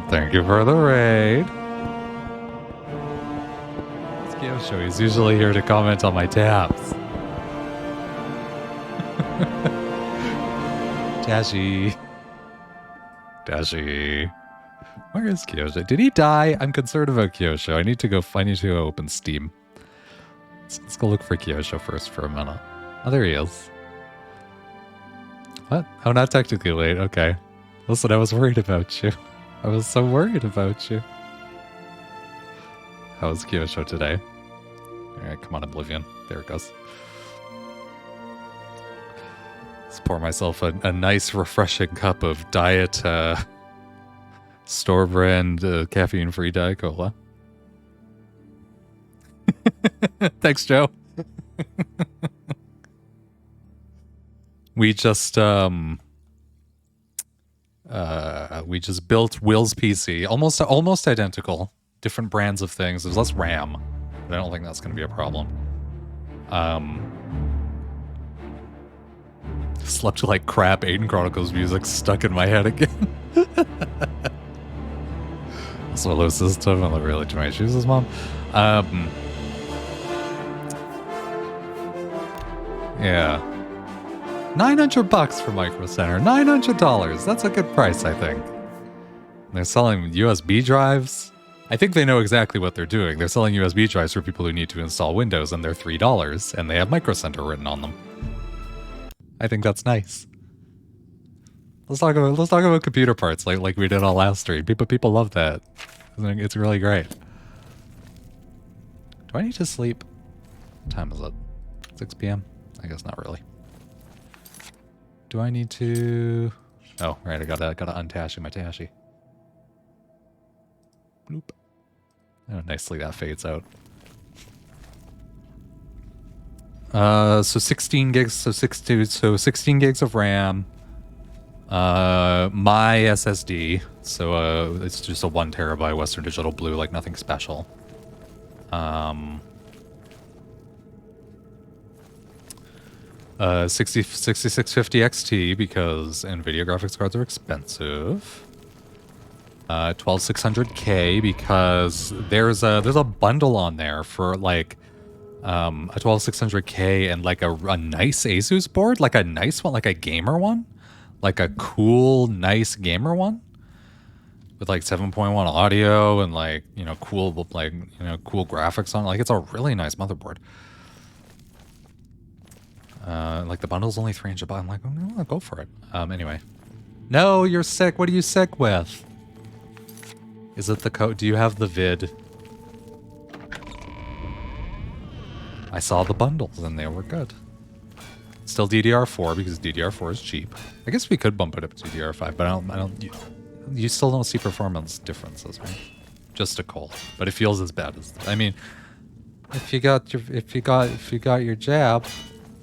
Thank you for the raid. It's Kyosho. He's usually here to comment on my tabs. Dashi. Where is Kyosho? Did he die? I'm concerned about Kyosho. I need to go open Steam. Let's go look for Kyosho first for a minute. Oh, there he is. What? Oh, not technically late. Okay. Listen, I was worried about you. I was so worried about you. How was Kyosho today? Alright, come on, Oblivion. There it goes. Let's pour myself a nice, refreshing cup of diet, store brand, caffeine-free Diet Cola. Thanks, Joe. We just built Will's PC, almost identical, different brands of things. There's less RAM, but I don't think that's going to be a problem. Slept like crap. Aiden Chronicles music stuck in my head again. Solo system. I look really to my shoes, his mom. Yeah. $900 for Micro Center. $900. That's a good price, I think. They're selling USB drives. I think they know exactly what they're doing. They're selling USB drives for people who need to install Windows, and they're $3, and they have Micro Center written on them. I think that's nice. Let's talk about computer parts like we did on last stream. People love that. It's really great. Do I need to sleep? What time is it? 6 p.m. I guess not really. Do I need to? Oh, right. I gotta untashi my tashi. Bloop. Oh, nicely that fades out. So 16 gigs. So 16 gigs of RAM. My SSD. So it's just a 1 terabyte Western Digital Blue, like nothing special. 6650 XT because NVIDIA graphics cards are expensive. 12600K because there's a bundle on there for like a 12600K and like a nice Asus board, like a nice one, like a gamer one, like a cool, nice gamer one with like 7.1 audio and like, you know, cool graphics on it. Like it's a really nice motherboard. Like the bundle's only $300. I'm like, oh, go for it. Anyway. No, you're sick. What are you sick with? Is it the code? Do you have the vid? I saw the bundles and they were good. Still DDR4 because DDR4 is cheap. I guess we could bump it up to DDR5, but I don't. You still don't see performance differences, right? Just a cold, but it feels as bad as. I mean, if you got your jab.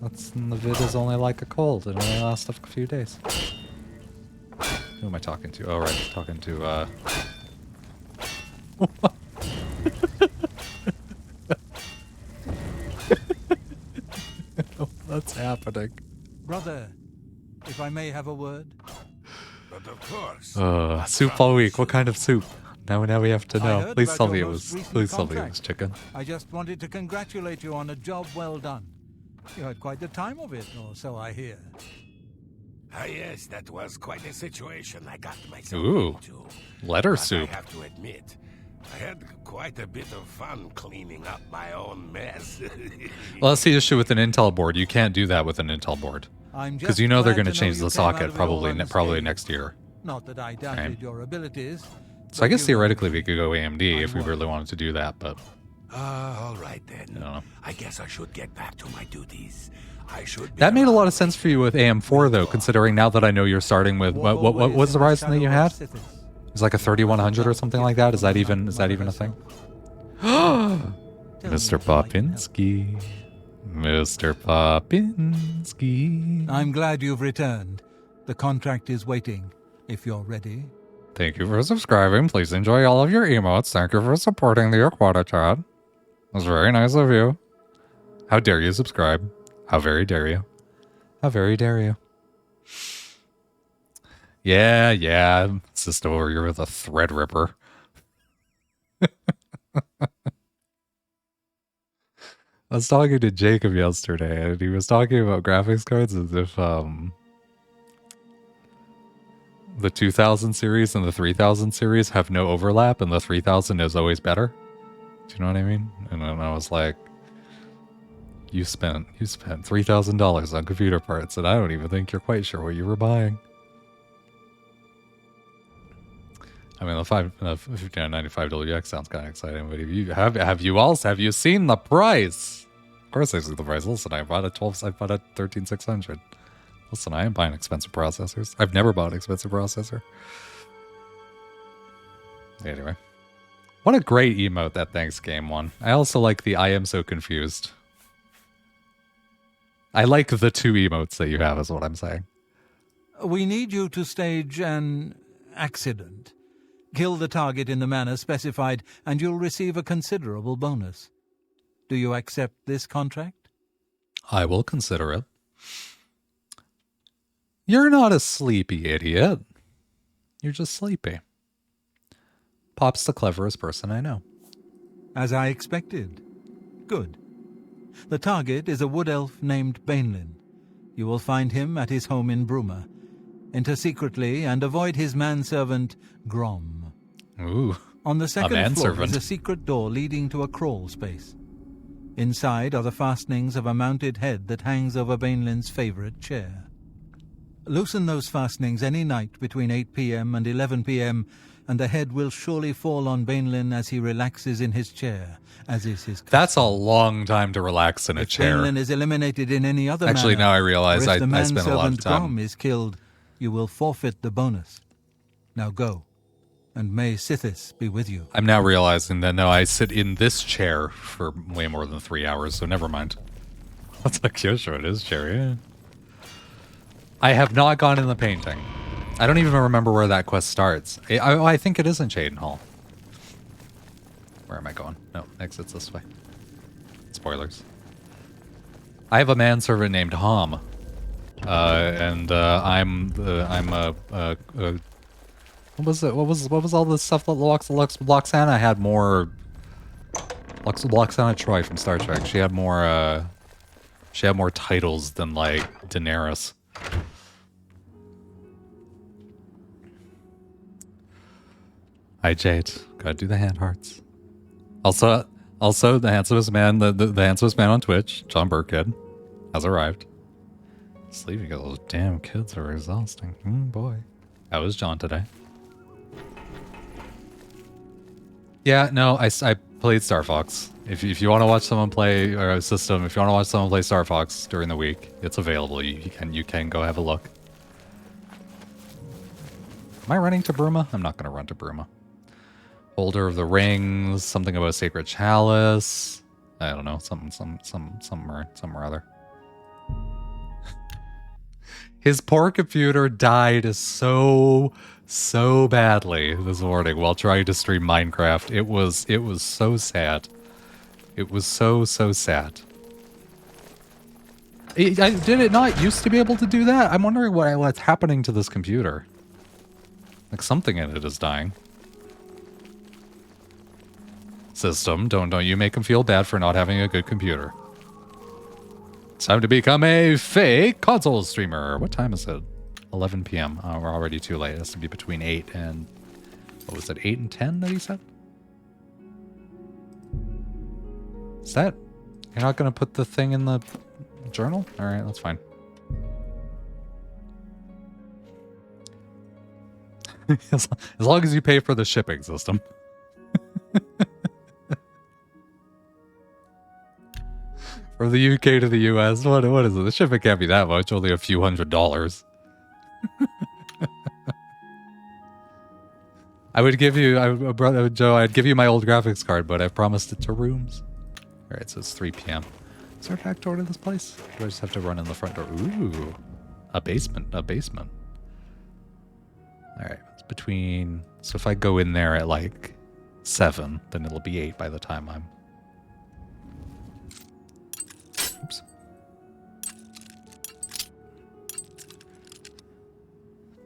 That's, the vid is only like a cold. It only lasts a few days. Who am I talking to? Oh, right. Talking to, What's happening? Brother, if I may have a word? But of course. Soup all week. What kind of soup? Now we have to know. Please tell me it was chicken. I just wanted to congratulate you on a job well done. You had quite the time of it, or so I hear. Ah, yes, that was quite a situation I got myself into. Letter but soup. I have to admit, I had quite a bit of fun cleaning up my own mess. Well, that's the issue with an Intel board. You can't do that with an Intel board. Because you know they're going to change the socket probably next year. Not that I doubted your abilities. So I guess theoretically we could go AMD if we really wanted to do that, but... all right then. I guess I should get back to my duties. That made a lot of sense for you with AM4 though, considering now that I know you're starting with what was the Ryzen that you had? It was like a 3100 or something like that. Is that even a thing? Mr. Popinski. Mr. Popinski. I'm glad you've returned. The contract is waiting, if you're ready. Thank you for subscribing. Please enjoy all of your emotes. Thank you for supporting the Aquatakat. It was very nice of you. How dare you subscribe? How very dare you? How very dare you? Yeah. Sister over here with a thread ripper. I was talking to Jacob yesterday, and he was talking about graphics cards as if the 2000 series and the 3000 series have no overlap, and the 3000 is always better. Do you know what I mean? And then I was like, you spent $3,000 on computer parts, and I don't even think you're quite sure what you were buying. I mean, the 5995 WX sounds kind of exciting, but have you seen the price? Of course I see the price. Listen, I bought a 13600. Listen, I am buying expensive processors. I've never bought an expensive processor. Anyway. What a great emote that Thanks game one. I also like the I am so confused. I like the two emotes that you have is what I'm saying. We need you to stage an accident. Kill the target in the manner specified, and you'll receive a considerable bonus. Do you accept this contract? I will consider it. You're not a sleepy idiot. You're just sleepy. Pop's the cleverest person I know. As I expected. Good. The target is a wood elf named Bainlin. You will find him at his home in Bruma. Enter secretly and avoid his manservant, Grom. Ooh, on the second floor manservant. is a secret door leading to a crawl space. Inside are the fastenings of a mounted head that hangs over Bainlin's favorite chair. Loosen those fastenings any night between 8 p.m. and 11 p.m., and the head will surely fall on Bainlin as he relaxes in his chair, as is his custom. That's a long time to relax in a chair. If Bainlin is eliminated in any other Actually, manner, now I realize or if the I spent a lot of manservant time. Grom is killed, you will forfeit the bonus. Now go, and may Sithis be with you. I'm now realizing that, no, I sit in this chair for way more than 3 hours, so never mind. That's like, yeah, sure, it is chair, yeah. I have not gone in the painting. I don't even remember where that quest starts. I think it is in Chaden Hall. Where am I going? No, exit's this way. Spoilers. I have a manservant named Hom. And I'm what was it? What was all this stuff that Loxana had more? Loxana Troy from Star Trek. She had more titles than like Daenerys. Hi Jade, gotta do the hand hearts. Also the handsomest man, the handsomest man on Twitch, John Burkhead, has arrived. Sleeping because those damn kids are exhausting. Boy, how was John today? Yeah, no, I played Star Fox. If you want to watch someone play or a system, if you want to watch someone play Star Fox during the week, it's available. You can go have a look. Am I running to Bruma? I'm not going to run to Bruma. Holder of the Rings, something about Sacred Chalice. I don't know, something or other. His poor computer died so badly this morning while trying to stream Minecraft. It was so sad. It was so sad. Did it not used to be able to do that? I'm wondering what's happening to this computer. Like something in it is dying. System, don't you make him feel bad for not having a good computer. It's time to become a fake console streamer. What time is it? 11 p.m. We're already too late. It has to be between 8 and... What was it? 8 and 10 that he said? Is that... You're not going to put the thing in the journal? Alright, that's fine. As long as you pay for the shipping system. From the UK to the US, what is it? The shipping can't be that much, only a few $100s. I would give you, Joe, I'd give you my old graphics card, but I've promised it to Rooms. Alright, so it's 3 p.m. Is there a back door to this place? Or do I just have to run in the front door? Ooh, a basement. Alright, it's between, so if I go in there at like 7, then it'll be 8 by the time I'm... Oops.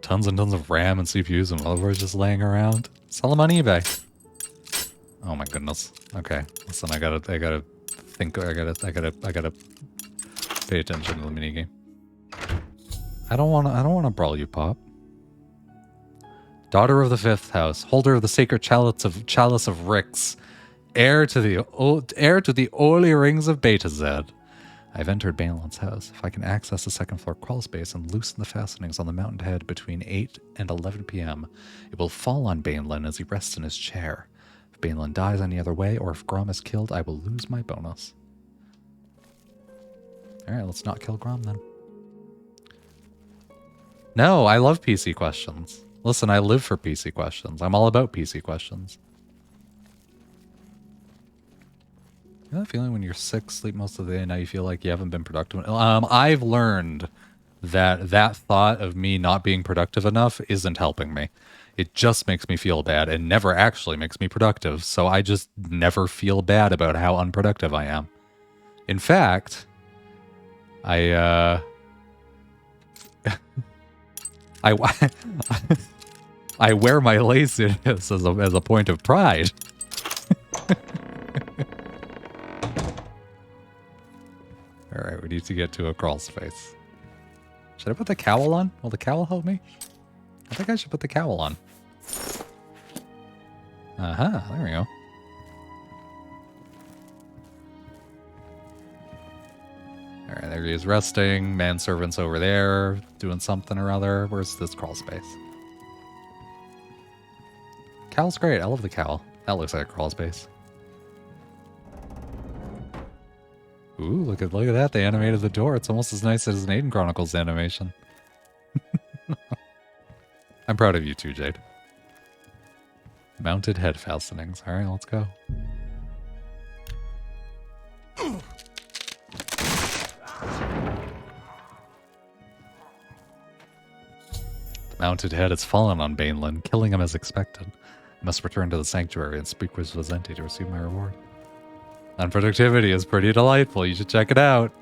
tons and tons of RAM and CPUs and motherboards just laying around. Sell them on eBay. Oh my goodness. Okay, listen, I gotta think. I gotta pay attention to the minigame. I don't wanna brawl you, Pop. Daughter of the fifth house, holder of the sacred chalice of Rix, heir to the holy rings of Beta Z. I've entered Banelin's house. If I can access the second floor crawl space and loosen the fastenings on the mountain head between 8 and 11 p.m., it will fall on Banelin as he rests in his chair. If Banelin dies any other way, or if Grom is killed, I will lose my bonus. Alright, let's not kill Grom then. No, I love PC questions. Listen, I live for PC questions. I'm all about PC questions. You know that feeling when you're sick, sleep most of the day, and now you feel like you haven't been productive? I've learned that thought of me not being productive enough isn't helping me. It just makes me feel bad and never actually makes me productive. So I just never feel bad about how unproductive I am. In fact, I wear my laziness as a point of pride. Alright, we need to get to a crawl space. Should I put the cowl on? Will the cowl help me? I think I should put the cowl on. Uh-huh, there we go. Alright, there he is resting. Manservant's over there, doing something or other. Where's this crawl space? Cowl's great. I love the cowl. That looks like a crawl space. Ooh, look at that. They animated the door. It's almost as nice as an Aiden Chronicles animation. I'm proud of you too, Jade. Mounted head fastenings. Alright, let's go. The mounted head has fallen on Banelin, killing him as expected. I must return to the sanctuary and speak with Vizenti to receive my reward. Unproductivity is pretty delightful. You should check it out.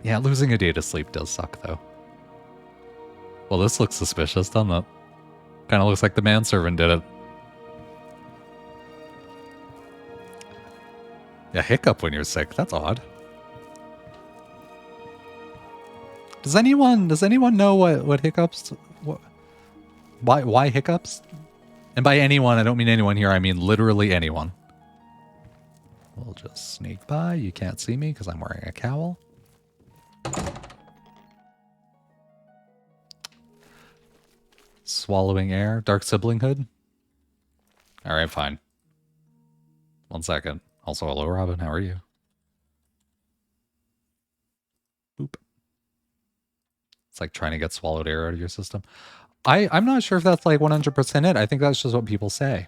Yeah, losing a day to sleep does suck, though. Well, this looks suspicious, doesn't it? Kind of looks like the manservant did it. Yeah, hiccup when you're sick. That's odd. Does anyone know what hiccups? Why hiccups? And by anyone, I don't mean anyone here. I mean literally anyone. We'll just sneak by. You can't see me because I'm wearing a cowl. Swallowing air. Dark siblinghood. Alright, fine. 1 second. Also, hello, Robin. How are you? Boop. It's like trying to get swallowed air out of your system. I'm not sure if that's like 100% it. I think that's just what people say.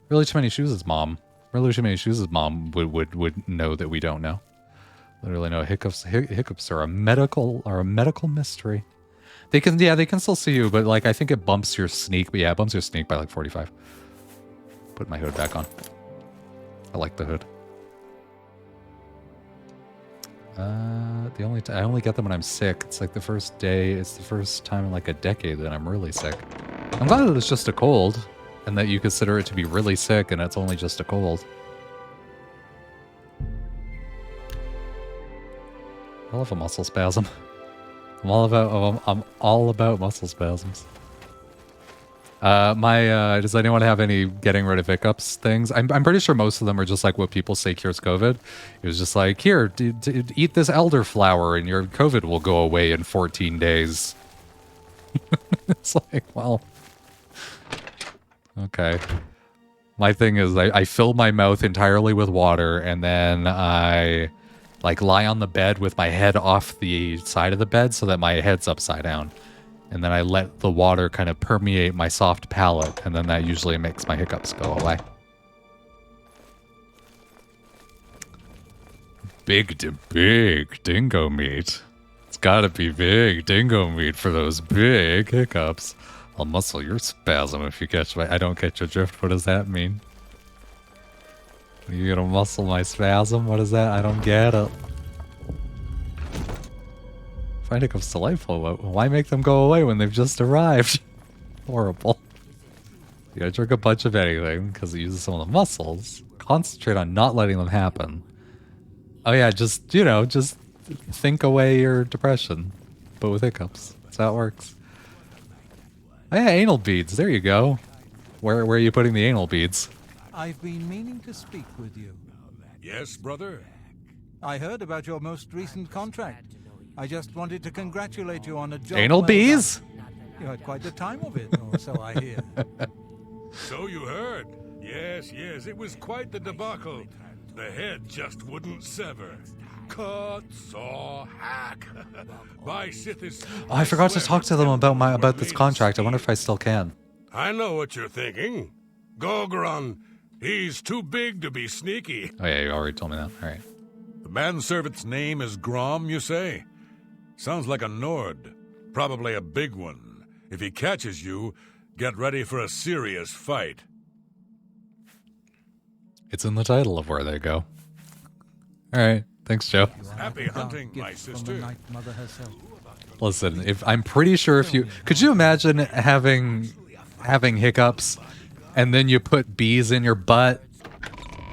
Really Too Many Shoes' mom. Really Too Many Shoes' mom would know that we don't know. Literally no. Hiccups are a medical mystery. They can still see you, but like I think it bumps your sneak. But yeah, it bumps your sneak by like 45. Put my hood back on. I like the hood. I only get them when I'm sick. It's like the first day. It's the first time in like a decade that I'm really sick. I'm glad that it's just a cold, and that you consider it to be really sick, and it's only just a cold. I love a muscle spasm. I'm all about muscle spasms. Does anyone have any getting rid of hiccups things? I'm pretty sure most of them are just like what people say cures COVID. It was just like, here, eat this elderflower and your COVID will go away in 14 days. It's like, well, okay. My thing is I fill my mouth entirely with water and then I like lie on the bed with my head off the side of the bed so that my head's upside down. And then I let the water kind of permeate my soft palate, and then that usually makes my hiccups go away. Big dingo meat. It's gotta be big dingo meat for those big hiccups. I'll muscle your spasm if you catch my... I don't catch your drift. What does that mean? Are you gonna muscle my spasm? What is that? I don't get it. find hiccups delightful. Why make them go away when they've just arrived? Horrible. You gotta drink a bunch of anything because it uses some of the muscles. Concentrate on not letting them happen. Oh yeah, just, you know, just think away your depression, but with hiccups. That's how it works. Oh yeah, anal beads. There you go. Where are you putting the anal beads? I've been meaning to speak with you. Yes, brother? I heard about your most recent contract. I just wanted to congratulate you on a job. Anal well bees? done. You had quite the time of it, or so I hear. So you heard. Yes, it was quite the debacle. The head just wouldn't sever. Cut, saw, hack. By Sithis. Oh, I forgot to talk to them about this contract. I wonder if I still can. I know what you're thinking. Gogron, he's too big to be sneaky. Oh yeah, you already told me that. All right. The manservant's name is Grom, you say? Sounds like a Nord. Probably a big one. If he catches you, get ready for a serious fight. It's in the title of where they go. All right. Thanks, Joe. Happy hunting, my Gift from the sister. Night Mother herself. Listen, if I'm pretty sure if you could you imagine having hiccups and then you put bees in your butt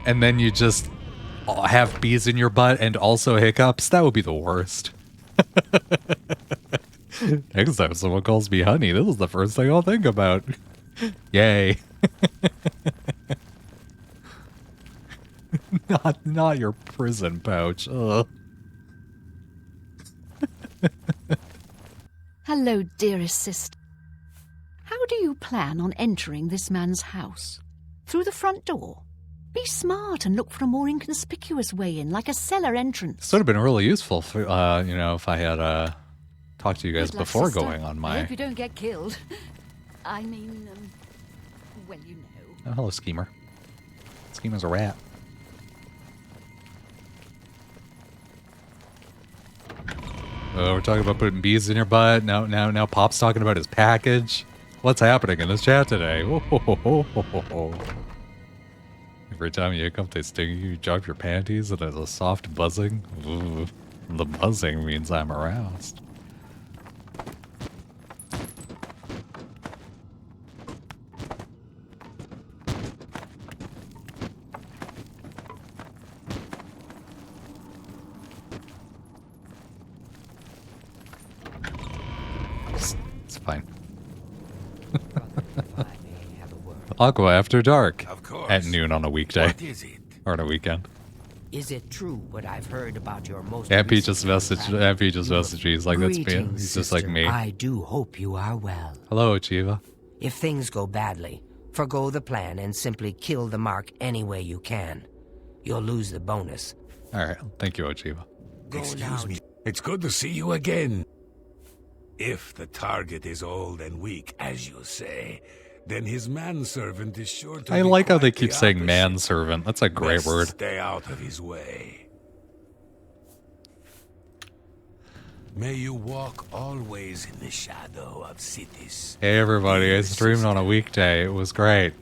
and then you just have bees in your butt and also hiccups? That would be the worst. Next time someone calls me honey, this is the first thing I'll think about. Yay. Not your prison pouch. Ugh. Hello, dearest sister. How do you plan on entering this man's house? Through the front door? Be smart and look for a more inconspicuous way in, like a cellar entrance. This would have been really useful for, you know, if I had talked to you guys Good luck, before sister. going on I my... hope you don't get killed. I mean, well, you know. Oh, hello, Schemer. Schemer's a rat. Oh, we're talking about putting bees in your butt. Now Pop's talking about his package. What's happening in this chat today? Every time you hiccup, they sting you, you drop your panties, and there's a soft buzzing. Ooh, the buzzing means I'm aroused. It's fine. Aqua after dark. Of course. At noon on a weekday. What is it? Or on a weekend. Is it true what I've heard about your most MP recent just messaged contract? MP just messaged me. He's like, that's me. Greetings, He's just like sister. me. I do hope you are well. Hello, Chiva. If things go badly, forgo the plan and simply kill the mark any way you can. You'll lose the bonus. Alright, thank you, Ochiva. Go Excuse now. me. It's good to see you again. If the target is old and weak, as you say, then his manservant is sure to I be like how they quite keep the saying opposite. manservant. That's a great Best word. Stay out of his way. May you walk always in the shadow of cities. Hey everybody, I streamed on a weekday. It was great.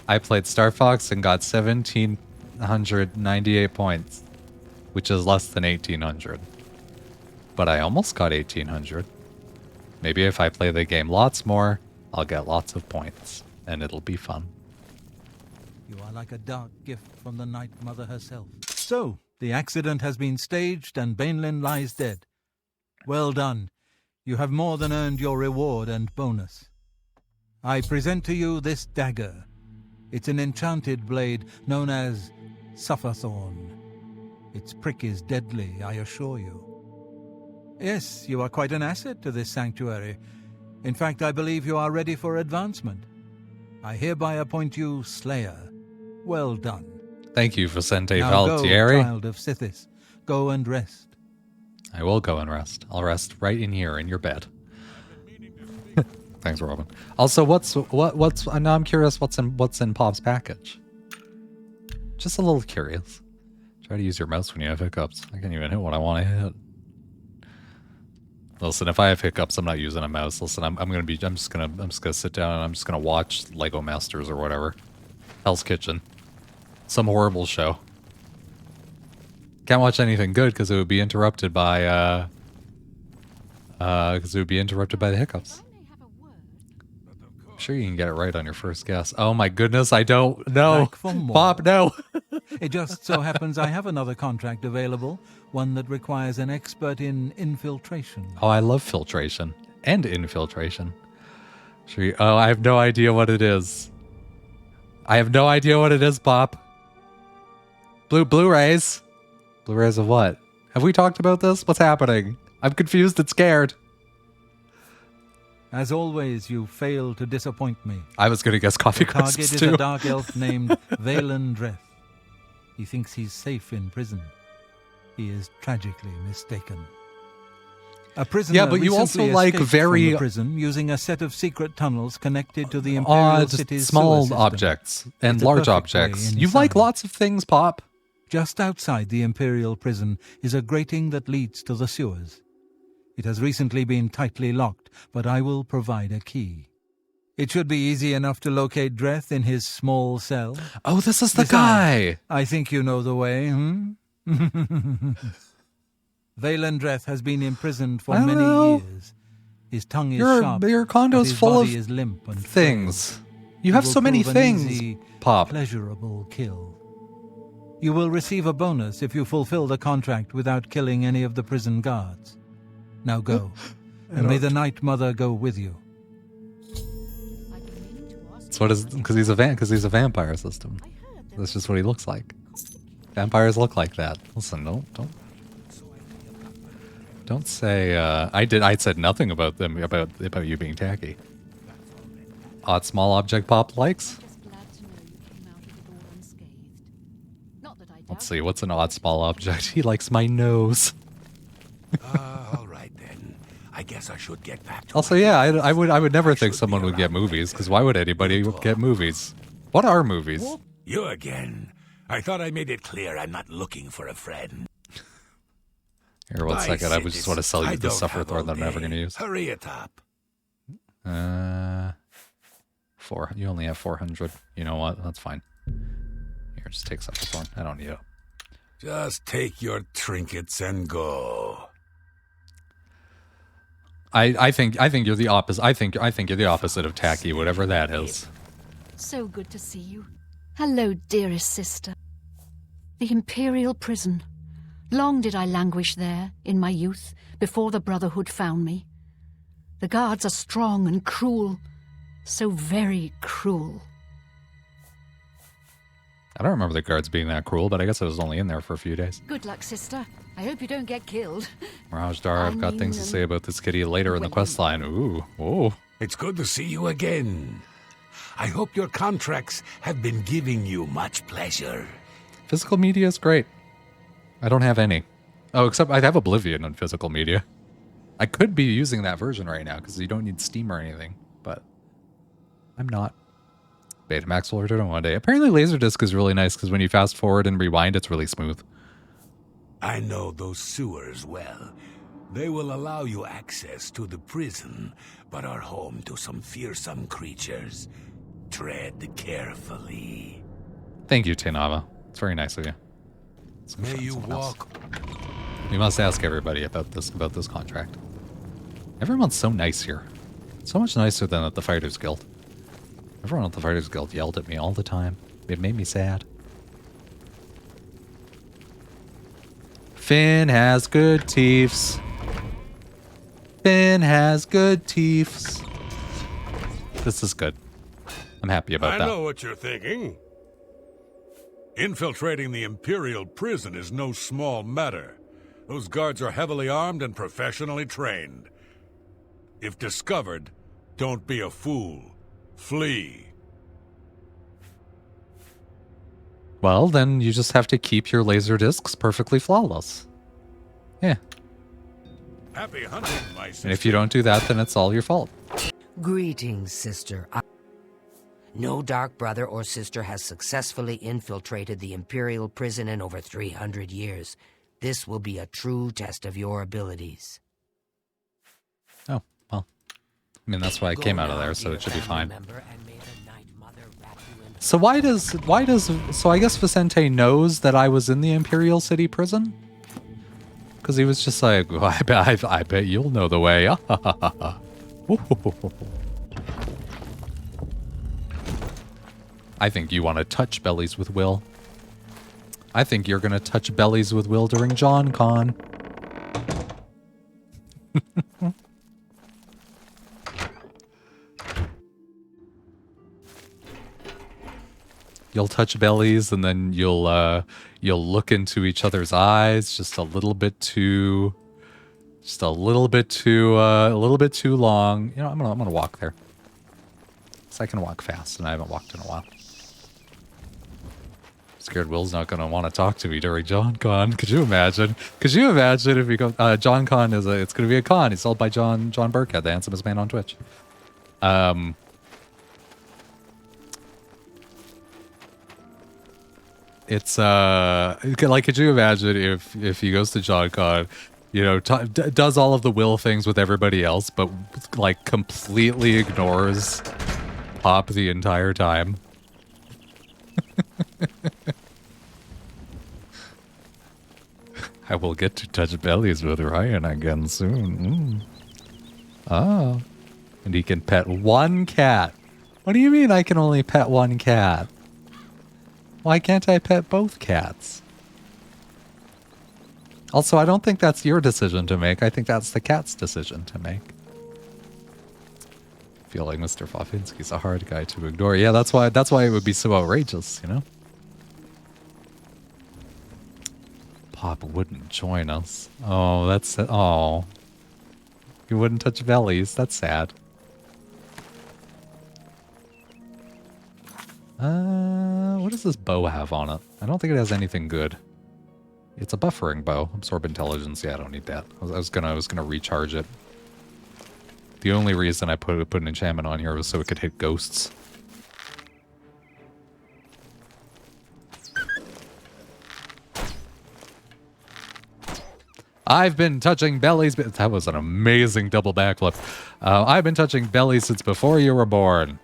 I played Star Fox and got 1,798 points, which is less than 1,800. But I almost got 1,800. Maybe if I play the game lots more, I'll get lots of points, and it'll be fun. You are like a dark gift from the Night Mother herself. So, the accident has been staged and Bainlin lies dead. Well done. You have more than earned your reward and bonus. I present to you this dagger. It's an enchanted blade known as Sufferthorn. Its prick is deadly, I assure you. Yes, you are quite an asset to this sanctuary. In fact, I believe you are ready for advancement. I hereby appoint you Slayer. Well done. Thank you, Vicente Now go, Valtieri. child of Sithis. Go and rest. I will go and rest. I'll rest right in here in your bed. Thanks, Robin. Also, what's now I'm curious what's in Pop's package. Just a little curious. Try to use your mouse when you have hiccups. I can't even hit what I want to hit. Listen, if I have hiccups, I'm not using a mouse. Listen, I'm just gonna sit down and I'm just gonna watch Lego Masters or whatever. Hell's Kitchen. Some horrible show. Can't watch anything good because it would be interrupted by Because it would be interrupted by the hiccups. I'm sure you can get it right on your first guess. Oh my goodness, I don't know. Back for more. Bob, no. It just so happens I have another contract available, one that requires an expert in infiltration. Oh, I love filtration and infiltration. Sure you, oh, I have no idea what it is. I have no idea what it is, Bob. Blu-rays. Blu-rays of what? Have we talked about this? What's happening? I'm confused and scared. As always, you fail to disappoint me. I was going to guess coffee The target crisps Oh, is too. a dark elf named Valen Dreth. He thinks he's safe in prison. He is tragically mistaken. A prisoner Yeah, but you also recently like escaped very from the prison using a set of secret tunnels connected to the Imperial Odd, City's sewer small system. objects and It's a large perfect way objects. in You like inside. lots of things, Pop. Just outside the Imperial prison is a grating that leads to the sewers. It has recently been tightly locked, but I will provide a key. It should be easy enough to locate Dreth in his small cell. Oh, this is the Besides, guy. I think you know the way, Valen Dreth has been imprisoned for I don't many know. years. His tongue is Your sharp, condo's but his full body of is limp and things. frail. You It have will so many prove an things, easy, Pop. pleasurable kill. You will receive a bonus if you fulfill the contract without killing any of the prison guards. Now go, and may the Night Mother go with you. That's what is because he's a vampire system. That's just what he looks like. Vampires look like that. Listen, don't say I said nothing about them about you being tacky. Odd small object Pop likes. Let's see, what's an odd small object? He likes my nose. All right then. I guess I should get back to Also, my yeah, duties. I would never think should someone be would get around movies, when because they're why would anybody ready to get talk. movies? What are movies? You again. I thought I made it clear I'm not looking for a friend. Here, one Bye, second. I would just citizens. want to sell I you the don't suffer have thorn all that I'm never day. going to use. Hurry it up. 4. You only have 400. You know what? That's fine. Here, just take suffer thorn. I don't need it. Just take your trinkets and go. I think you're the opposite. I think you're the opposite of tacky, whatever that is. So good to see you. Hello, dearest sister. The Imperial prison. Long did I languish there, in my youth, before the Brotherhood found me. The guards are strong and cruel. So very cruel. I don't remember the guards being that cruel, but I guess I was only in there for a few days. Good luck, sister. I hope you don't get killed. Mirage Dar, I've got things to say about this kitty later in the well, quest line. Ooh, whoa. It's good to see you again. I hope your contracts have been giving you much pleasure. Physical media is great. I don't have any. Oh, except I have Oblivion on physical media. I could be using that version right now because you don't need Steam or anything, but I'm not. Betamax will return one day. Apparently Laserdisc is really nice because when you fast forward and rewind, it's really smooth. I know those sewers well. They will allow you access to the prison, but are home to some fearsome creatures. Tread carefully. Thank you, Tenava. It's very nice of you. Let's go May find you someone else. walk. We must ask everybody about this contract. Everyone's so nice here. So much nicer than at the Fighters Guild. Everyone at the Fighters Guild yelled at me all the time. It made me sad. Finn has good teeths. Finn has good teeths. This is good. I'm happy about I that. know what you're thinking. Infiltrating the Imperial prison is no small matter. Those guards are heavily armed and professionally trained. If discovered, don't be a fool. Flee. Well, then you just have to keep your laser discs perfectly flawless. Yeah. Happy hunting, my sister. And if you don't do that, then it's all your fault. Greetings, sister. No dark brother or sister has successfully infiltrated the Imperial prison in over 300 years. This will be a true test of your abilities. Oh, well. I mean, that's why I came out of there, so it should be fine. So so I guess Vicente knows that I was in the Imperial City prison? Because he was just like, well, I bet you'll know the way. I think you want to touch bellies with Will. I think you're going to touch bellies with Will during John Con. You'll touch bellies and then you'll look into each other's eyes just a little bit too long. You know, I'm gonna walk there. So I can walk fast and I haven't walked in a while. Scared Will's not gonna want to talk to me during John Con. Could you imagine? Could you imagine if you go John Con it's gonna be a con. It's sold by John Burkhead, the handsomest man on Twitch. It's like, could you imagine if he goes to John Con, you know, does all of the Will things with everybody else, but like completely ignores Pop the entire time. I will get to touch bellies with Ryan again soon. Oh, and he can pet one cat. What do you mean I can only pet one cat? Why can't I pet both cats? Also, I don't think that's your decision to make. I think that's the cat's decision to make. I feel like Mr. Fofinski's a hard guy to ignore. Yeah, that's why it would be so outrageous, you know? Pop wouldn't join us. Oh, that's... Oh. He wouldn't touch bellies. That's sad. What does this bow have on it? I don't think it has anything good. It's a buffering bow. Absorb intelligence. Yeah, I don't need that. I was gonna recharge it. The only reason I put an enchantment on here was so it could hit ghosts. I've been touching bellies. That was an amazing double backflip. I've been touching bellies since before you were born.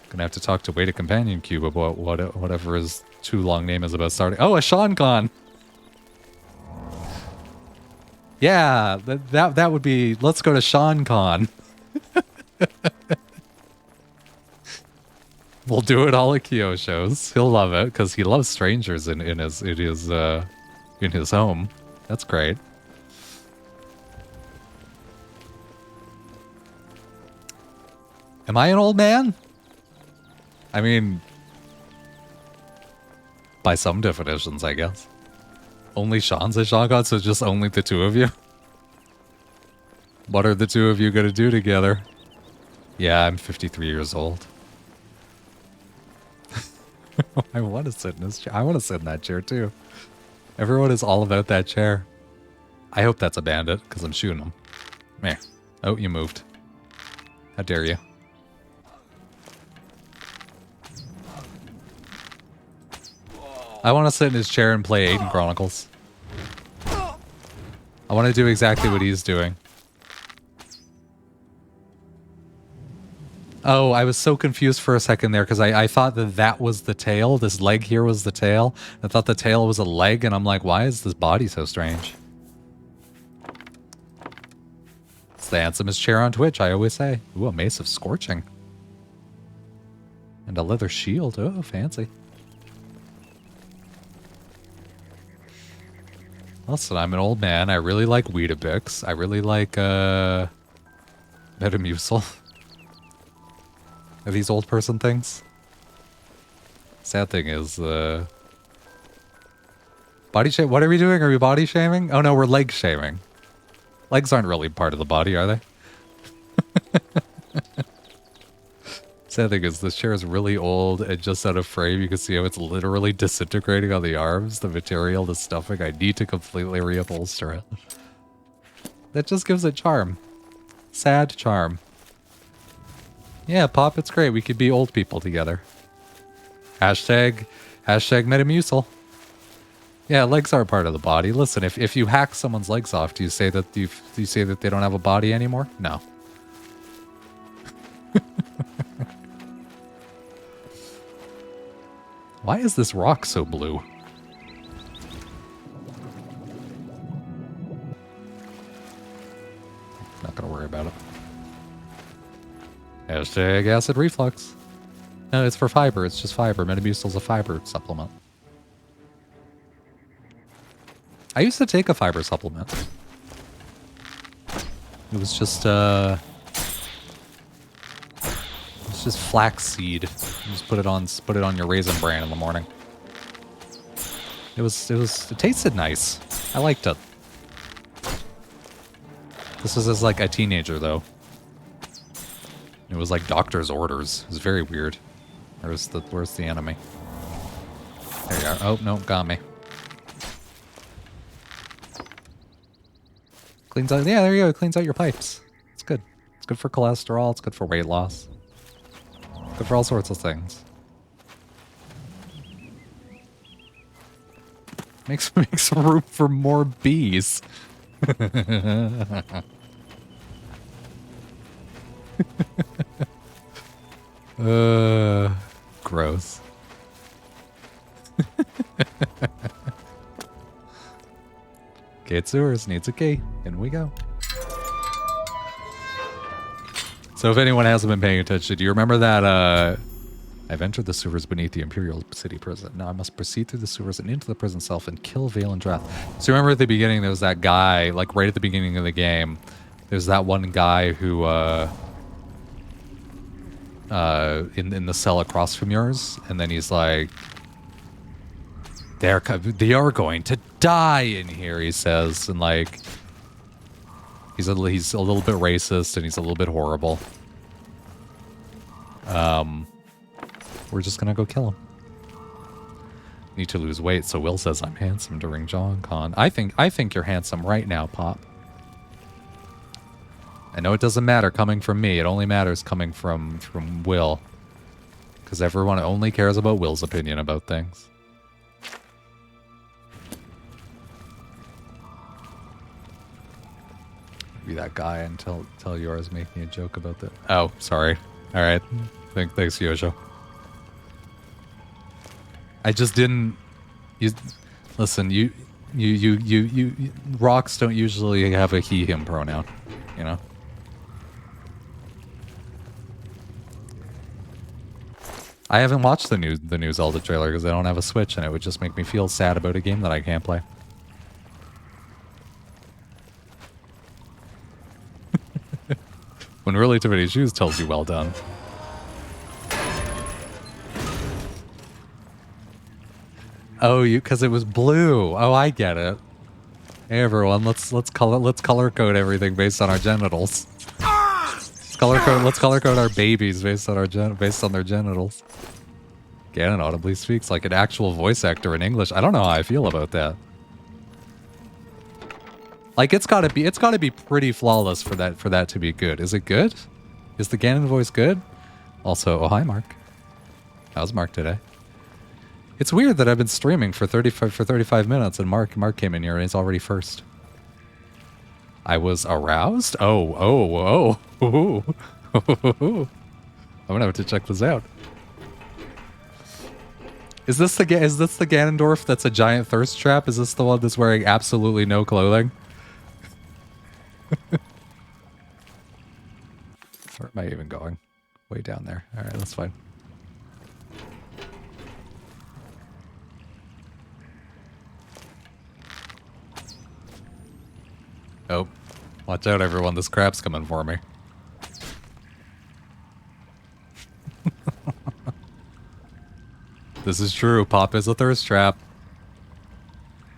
Gonna have to talk to Wait a Companion Cube about whatever his too long name is about starting. Oh, a Sean Con. Yeah, that would be. Let's go to Sean Con. We'll do it all at Kyo shows. He'll love it because he loves strangers in his home. That's great. Am I an old man? I mean, by some definitions, I guess. Only Sean's at Sean Con, so just only the two of you? What are the two of you gonna do together? Yeah, I'm 53 years old. I want to sit in this chair. I want to sit in that chair too. Everyone is all about that chair. I hope that's a bandit, because I'm shooting him. Meh. Oh, you moved. How dare you? I want to sit in his chair and play Aiden Chronicles. I want to do exactly what he's doing. Oh, I was so confused for a second there because I thought that was the tail. This leg here was the tail. I thought the tail was a leg, and I'm like, why is this body so strange? It's the handsomest chair on Twitch, I always say. Ooh, a Mace of Scorching. And a leather shield. Oh, fancy. Listen, I'm an old man. I really like Weetabix. I really like, Metamucil. Are these old person things? Sad thing is, body shame? What are we doing? Are we body shaming? Oh no, we're leg shaming. Legs aren't really part of the body, are they? Sad thing is, this chair is really old, and just out of frame, you can see how it's literally disintegrating on the arms. The material, the stuffing, I need to completely reupholster it. That just gives it charm. Sad charm. Yeah, Pop, it's great. We could be old people together. Hashtag Metamucil. Yeah, legs are part of the body. Listen, if you hack someone's legs off, do you say that do you say that they don't have a body anymore? No. Why is this rock so blue? gonna worry about it. Hashtag acid reflux. No, it's for fiber. It's just fiber. Metamucil's a fiber supplement. I used to take a fiber supplement. It was just flaxseed. You just put it on your raisin bran in the morning. It tasted nice. I liked it. This was as like a teenager though. It was like doctor's orders. It was very weird. Where's the enemy? There you are. Oh no, got me. Cleans out. Yeah, there you go. It cleans out your pipes. It's good. It's good for cholesterol. It's good for weight loss. Good for all sorts of things. Makes room for more bees. Gross. Gate sewers needs a key. In we go. So if anyone hasn't been paying attention, do you remember that I've entered the sewers beneath the Imperial City prison. Now I must proceed through the sewers and into the prison itself and kill Vale and Drath. So remember at the beginning there was that guy, like right at the beginning of the game, there's that one guy who in the cell across from yours, and then he's like, they are going to die in here, he says, and like he's a little bit racist and he's a little bit horrible. We're just gonna go kill him. Need to lose weight, so Will says I'm handsome during John Con. I think you're handsome right now, Pop. I know it doesn't matter coming from me. It only matters coming from Will. Because everyone only cares about Will's opinion about things. Be that guy and tell yours making a joke about that. Oh, sorry. All right. Thanks, Yojo. I just didn't. Listen. You. Rocks don't usually have a he/him pronoun. You know. I haven't watched the new Zelda trailer because I don't have a Switch, and it would just make me feel sad about a game that I can't play. When Really Too Many Shoes tells you well done. Oh, because it was blue. Oh, I get it. Hey everyone, let's color code everything based on our genitals. Let's color code our babies based on their genitals. Ganon audibly speaks like an actual voice actor in English. I don't know how I feel about that. Like it's gotta be pretty flawless for that to be good. Is it good? Is the Ganon voice good? Also, oh hi Mark. How's Mark today? It's weird that I've been streaming for 35 minutes and Mark came in here and he's already first. I was aroused? Oh. I'm gonna have to check this out. Is this the Ganondorf that's a giant thirst trap? Is this the one that's wearing absolutely no clothing? Where am I even going? Way down there. Alright, that's fine. Oh, watch out everyone, this crab's coming for me. This is true, Pop is a thirst trap.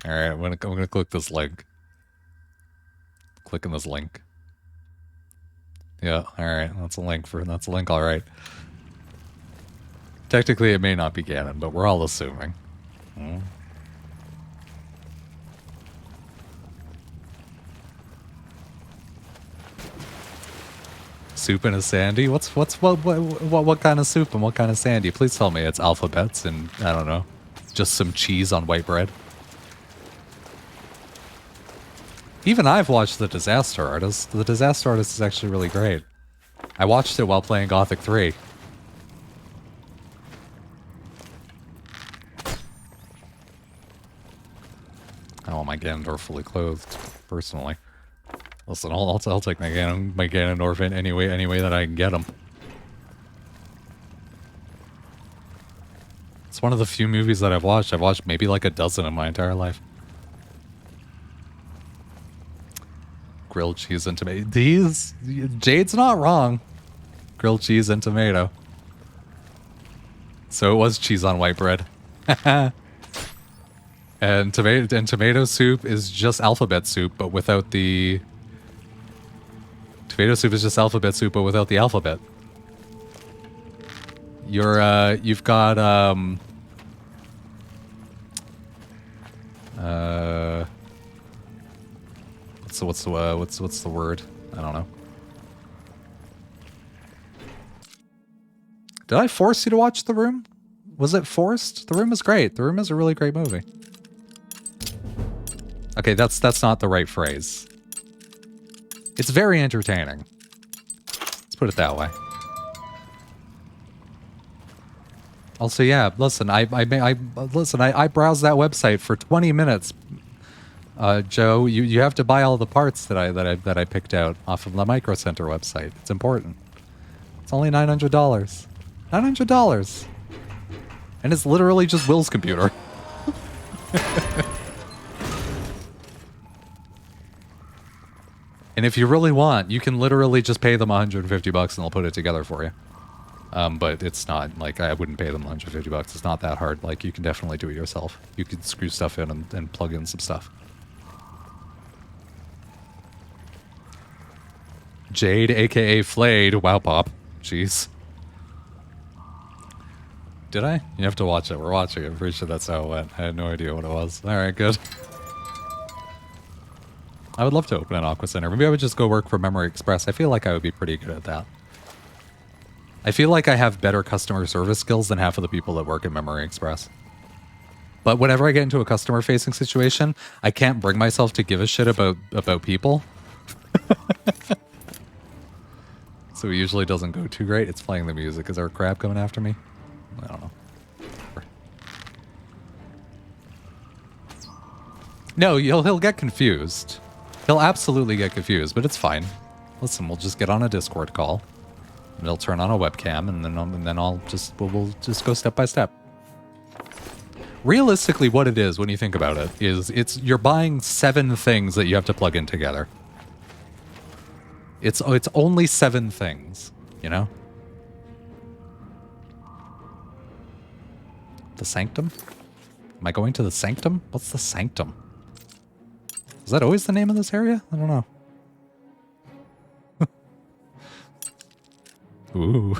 Alright, I'm gonna click this link. Clicking this link. Yeah, alright, that's a link, alright. Technically it may not be Ganon, but we're all assuming. Soup and a sandy? What kind of soup and what kind of sandy? Please tell me it's alphabets and, I don't know, just some cheese on white bread. Even I've watched The Disaster Artist. The Disaster Artist is actually really great. I watched it while playing Gothic 3. I want my Ganondorf fully clothed, personally. Listen, I'll take my Ganondorf any way that I can get him. It's one of the few movies that I've watched. I've watched maybe like a dozen in my entire life. Grilled cheese and tomato. Jade's not wrong. Grilled cheese and tomato. So it was cheese on white bread. And tomato soup is just alphabet soup, but without the... Tomato soup is just alphabet soup, but without the alphabet. You've got, what's the word? I don't know. Did I force you to watch The Room? Was it forced? The Room is great. The Room is a really great movie. Okay, that's not the right phrase. It's very entertaining. Let's put it that way. Also, yeah, listen, I browsed that website for 20 minutes. Joe, you have to buy all the parts that I picked out off of the Micro Center website. It's important. It's only $900. $900. And it's literally just Will's computer. And if you really want, you can literally just pay them $150 and they'll put it together for you. But it's not, like, I wouldn't pay them $150. It's not that hard. Like, you can definitely do it yourself. You can screw stuff in and plug in some stuff. Jade, a.k.a. Flayed. Wow, Pop. Jeez. Did I? You have to watch it. We're watching it. I'm pretty sure that's how it went. I had no idea what it was. Alright, good. I would love to open an Aqua Center. Maybe I would just go work for Memory Express. I feel like I would be pretty good at that. I feel like I have better customer service skills than half of the people that work at Memory Express. But whenever I get into a customer-facing situation, I can't bring myself to give a shit about people. So it usually doesn't go too great. It's playing the music. Is there a crab coming after me? I don't know. No, he'll get confused. He'll absolutely get confused, but it's fine. Listen, we'll just get on a Discord call. And he'll turn on a webcam, and then we'll just go step by step. Realistically, what it is when you think about it is you're buying 7 things that you have to plug in together. It's only 7 things, you know? The Sanctum? Am I going to the Sanctum? What's the Sanctum? Is that always the name of this area? I don't know. Ooh.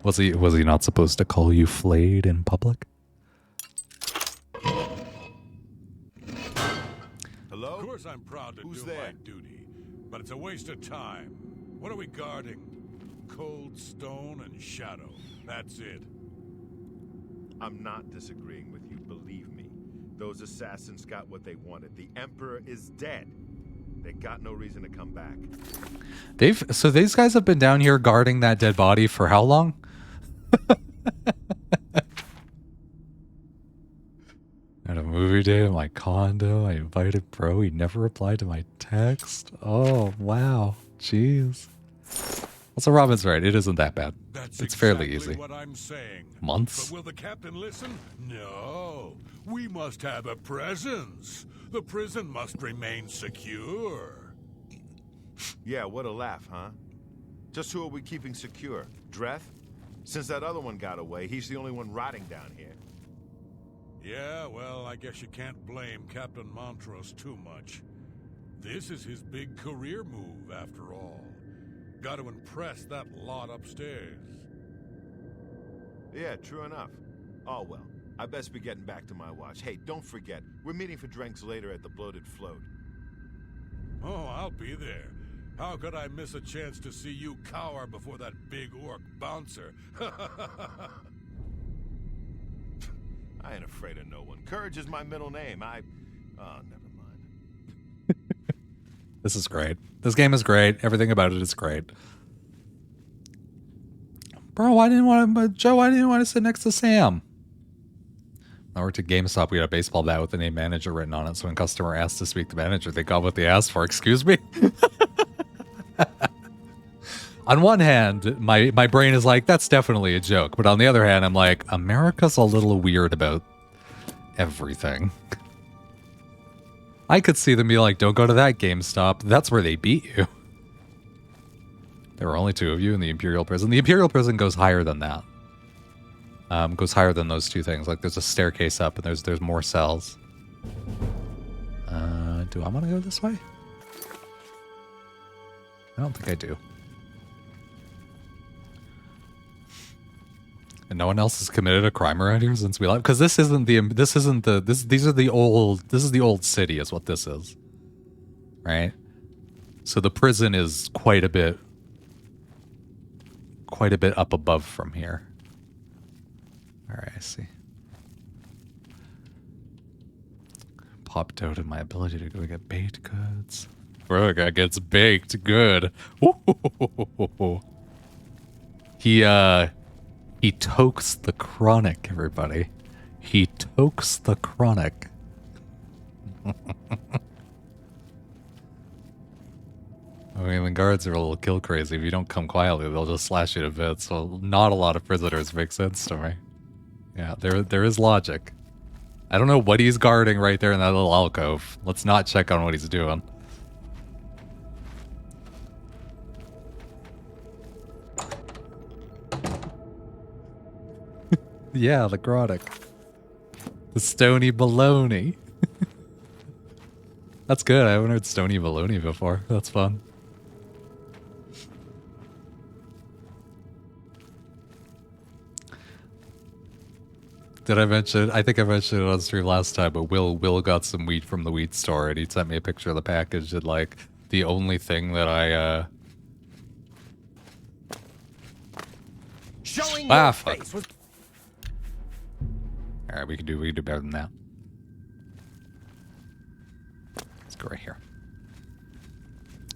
Was he not supposed to call you flayed in public? Hello? Of course I'm proud to do my duty, but it's a waste of time. What are we guarding? Cold stone and shadow. That's it. I'm not disagreeing with you, believe me. Those assassins got what they wanted. The Emperor is dead. They got no reason to come back. So these guys have been down here guarding that dead body for how long? At a movie day at my condo, I invited bro. He never replied to my text. Oh, wow. Jeez. Also, Robin's right. It isn't that bad. It's fairly easy. What I'm saying. Months? But will the captain listen? No. We must have a presence. The prison must remain secure. Yeah, what a laugh, huh? Just who are we keeping secure? Dreth? Since that other one got away, he's the only one rotting down here. Yeah, well, I guess you can't blame Captain Montrose too much. This is his big career move, after all. Got to impress that lot upstairs. Yeah, true enough. Oh, well. I best be getting back to my watch. Hey, don't forget, we're meeting for drinks later at the Bloated Float. Oh, I'll be there. How could I miss a chance to see you cower before that big orc bouncer? I ain't afraid of no one. Courage is my middle name. Oh, never mind. This is great. This game is great. Everything about it is great. Bro, Joe, why didn't you want to sit next to Sam? I worked at GameStop. We had a baseball bat with the name manager written on it. So when customer asked to speak to the manager, they got what they asked for. Excuse me? On one hand, my brain is like, that's definitely a joke. But on the other hand, I'm like, America's a little weird about everything. I could see them be like, don't go to that GameStop. That's where they beat you. There were only 2 of you in the Imperial Prison. The Imperial Prison goes higher than that. Goes higher than those 2 things. Like, there's a staircase up, and there's more cells. Do I want to go this way? I don't think I do. And no one else has committed a crime around here since we left, because this is the old city is what this is, right? So the prison is quite a bit up above from here. All right, I see. Popped out of my ability to go get baked goods. Bro, guy gets baked good. Ooh. He tokes the chronic, everybody. He tokes the chronic. I mean, the guards are a little kill crazy. If you don't come quietly, they'll just slash you to bits. So not a lot of prisoners make sense to me. Yeah, there is logic. I don't know what he's guarding right there in that little alcove. Let's not check on what he's doing. Yeah, the chronic. The stony baloney. That's good. I haven't heard stony baloney before. That's fun. Did I mention? I think I mentioned it on stream last time, but Will got some wheat from the wheat store, and he sent me a picture of the package, and like the only thing that I Showing Ah, your fuck. face was All right, we can do better than that. Let's go right here.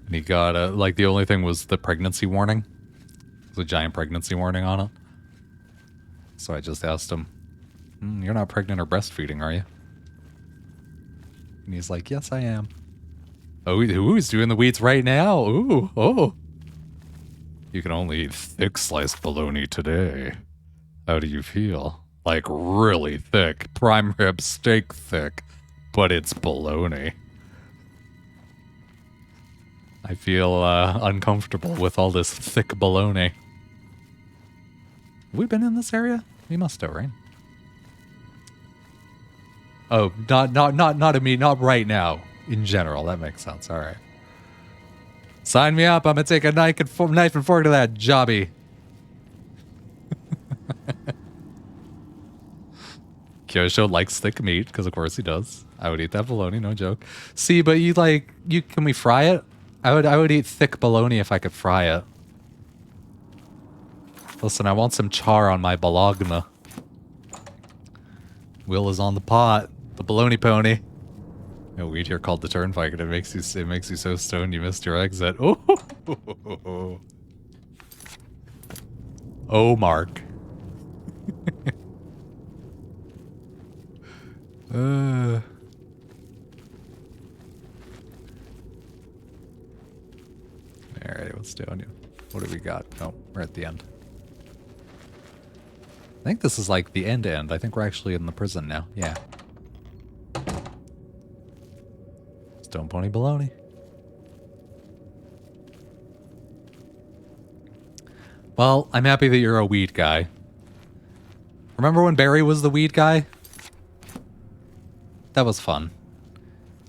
And he got like the only thing was the pregnancy warning. There's a giant pregnancy warning on it. So I just asked him, "You're not pregnant or breastfeeding, are you?" And he's like, "Yes, I am." Oh, he's doing the wheats right now. Ooh, oh. You can only eat thick sliced bologna today. How do you feel? Like really thick, prime rib steak thick, but it's bologna. I feel uncomfortable with all this thick bologna. Have we been in this area? We must have, right? Oh, not right now. In general, that makes sense. All right. Sign me up. I'm gonna take a knife and fork to that jobby. Kyosho likes thick meat, because of course he does. I would eat that bologna, no joke. See, but can we fry it? I would eat thick bologna if I could fry it. Listen, I want some char on my bologna. Will is on the pot. The bologna pony. A weed here called the Turnpike, and it makes you so stoned you missed your exit. Oh, oh, Mark. Alright, what's doing you? What do we got? Oh, we're at the end. I think this is like the end. I think we're actually in the prison now. Yeah. Stone Pony Baloney. Well, I'm happy that you're a weed guy. Remember when Barry was the weed guy? That was fun.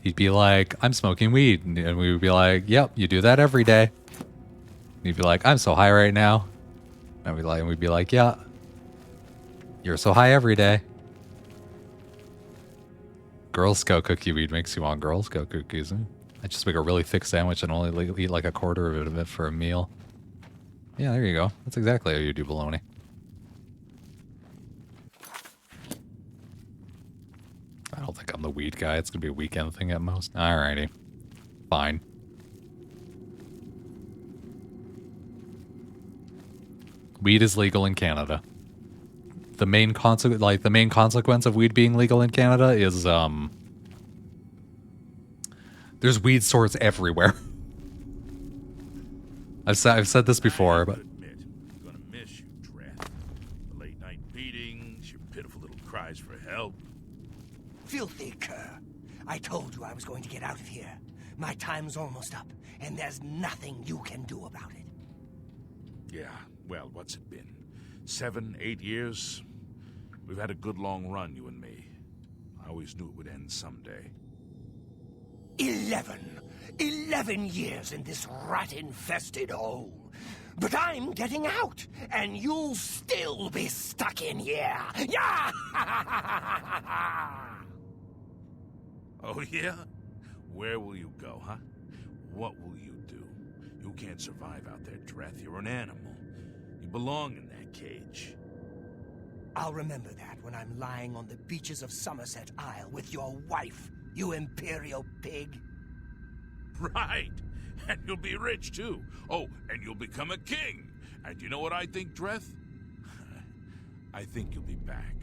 He'd be like, I'm smoking weed. And we would be like, yep, you do that every day. And he'd be like, I'm so high right now. And we'd be like, yeah, you're so high every day. Girl Scout cookie weed makes you want Girl Scout cookies. I just make a really thick sandwich and only eat like a quarter of it for a meal. Yeah, there you go. That's exactly how you do bologna. I don't think I'm the weed guy. It's going to be a weekend thing at most. Alrighty. Fine. Weed is legal in Canada. the main consequence of weed being legal in Canada is there's weed stores everywhere. I've said this before, but Admit, I'm gonna miss you, Dreth. The late night beatings, your pitiful little cries for help. Filthy cur. I told you I was going to get out of here. My time's almost up, and there's nothing you can do about it. Yeah, well, what's it been? 7, 8 years? We've had a good long run, you and me. I always knew it would end someday. 11 years in this rat-infested hole. But I'm getting out, and you'll still be stuck in here. Yeah! Oh, yeah? Where will you go, huh? What will you do? You can't survive out there, Dreth. You're an animal. You belong in that cage. I'll remember that when I'm lying on the beaches of Somerset Isle with your wife, you imperial pig. Right! And you'll be rich, too. Oh, and you'll become a king. And you know what I think, Dreth? I think you'll be back.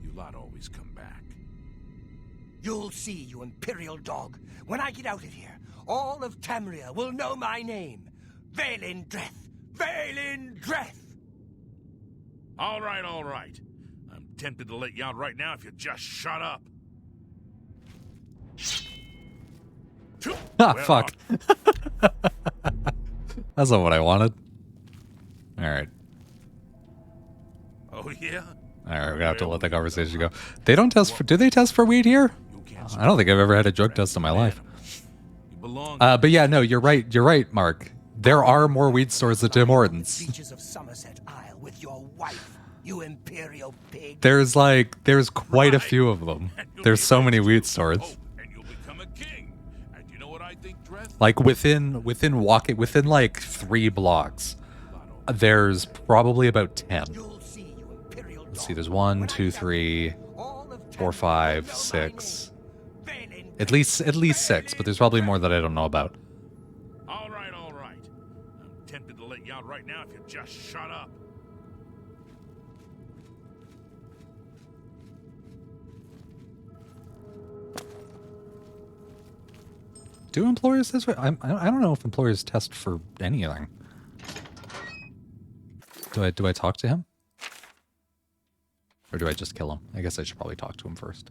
You lot always come back. You'll see, you imperial dog. When I get out of here, all of Tamriel will know my name. Vaelin Dreth! Vaelin Dreth! All right, all right. I'm tempted to let you out right now if you just shut up. ah, Well, fuck. That's not what I wanted. All right. Oh, yeah? All right, we're gonna have to let that conversation go. They don't test for. Do they test for weed here? I don't think I've ever had a drug test in my life. You belong. But yeah, no, you're right. You're right, Mark. There are more weed stores than Tim Hortons. Beaches of Somerset Isle with your wife, you imperial pig. There's quite a few of them. There's so many weed stores. Oh, and you'll become a king. And you know what I think, Dreth? Like within like 3 blocks, there's probably about 10. You'll see, you imperial Let's dog. see, there's 1, When I 2, get out, 3, all of 4, Tamriel 5, will know my 6. name. Vaelin At least 6, but there's probably more that I don't know about. All right, all right. I'm tempted to let you out right now if you just shut up. Do employers test for? I don't know if employers test for anything. Do I talk to him? Or do I just kill him? I guess I should probably talk to him first.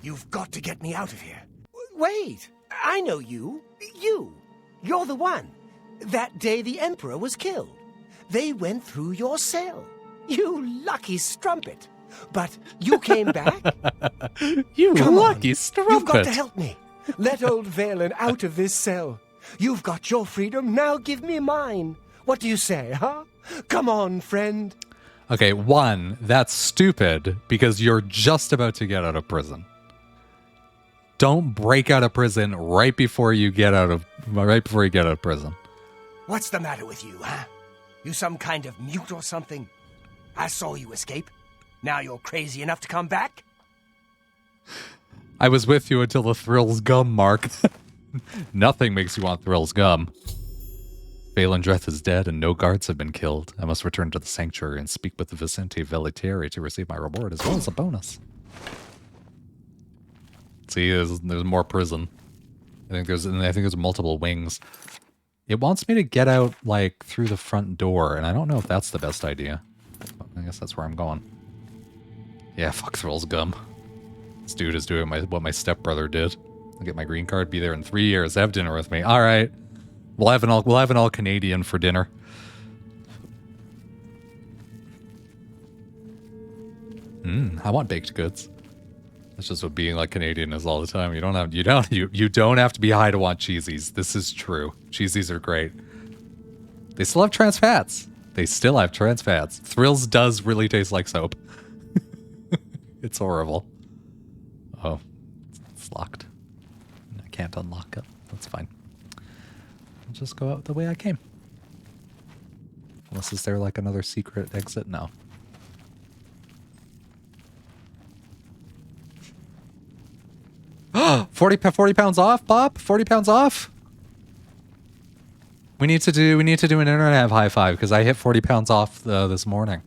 You've got to get me out of here. Wait, I know you. You're the one. That day the Emperor was killed. They went through your cell. You lucky strumpet. But you came back? You Come lucky on. strumpet. You've got to help me. Let old Vaelin out of this cell. You've got your freedom, now give me mine. What do you say, huh? Come on, friend. Okay, 1, that's stupid because you're just about to get out of prison. Don't break out of prison right before you get out of prison. What's the matter with you, huh? You some kind of mute or something? I saw you escape. Now you're crazy enough to come back? I was with you until the Thrills gum, Mark. Nothing makes you want Thrills gum. Vaelin Dreth is dead and no guards have been killed. I must return to the sanctuary and speak with the Vicente Velitieri to receive my reward as well as a bonus. See, there's more prison. I think there's multiple wings. It wants me to get out like through the front door, and I don't know if that's the best idea. But I guess that's where I'm going. Yeah, fuck Thrills gum. This dude is doing what my stepbrother did. I'll get my green card, be there in 3 years, have dinner with me. All right. We'll have an all Canadian for dinner. I want baked goods. That's just what being like Canadian is all the time. You don't have to be high to want cheesies. This is true. Cheesies are great. They still have trans fats. Thrills does really taste like soap. It's horrible. Oh, it's locked. I can't unlock it. That's fine. I'll just go out the way I came. Unless is there like another secret exit? No. $40 pounds off, Bob? 40 pounds off? We need to do an internet high five because I hit 40 pounds off this morning.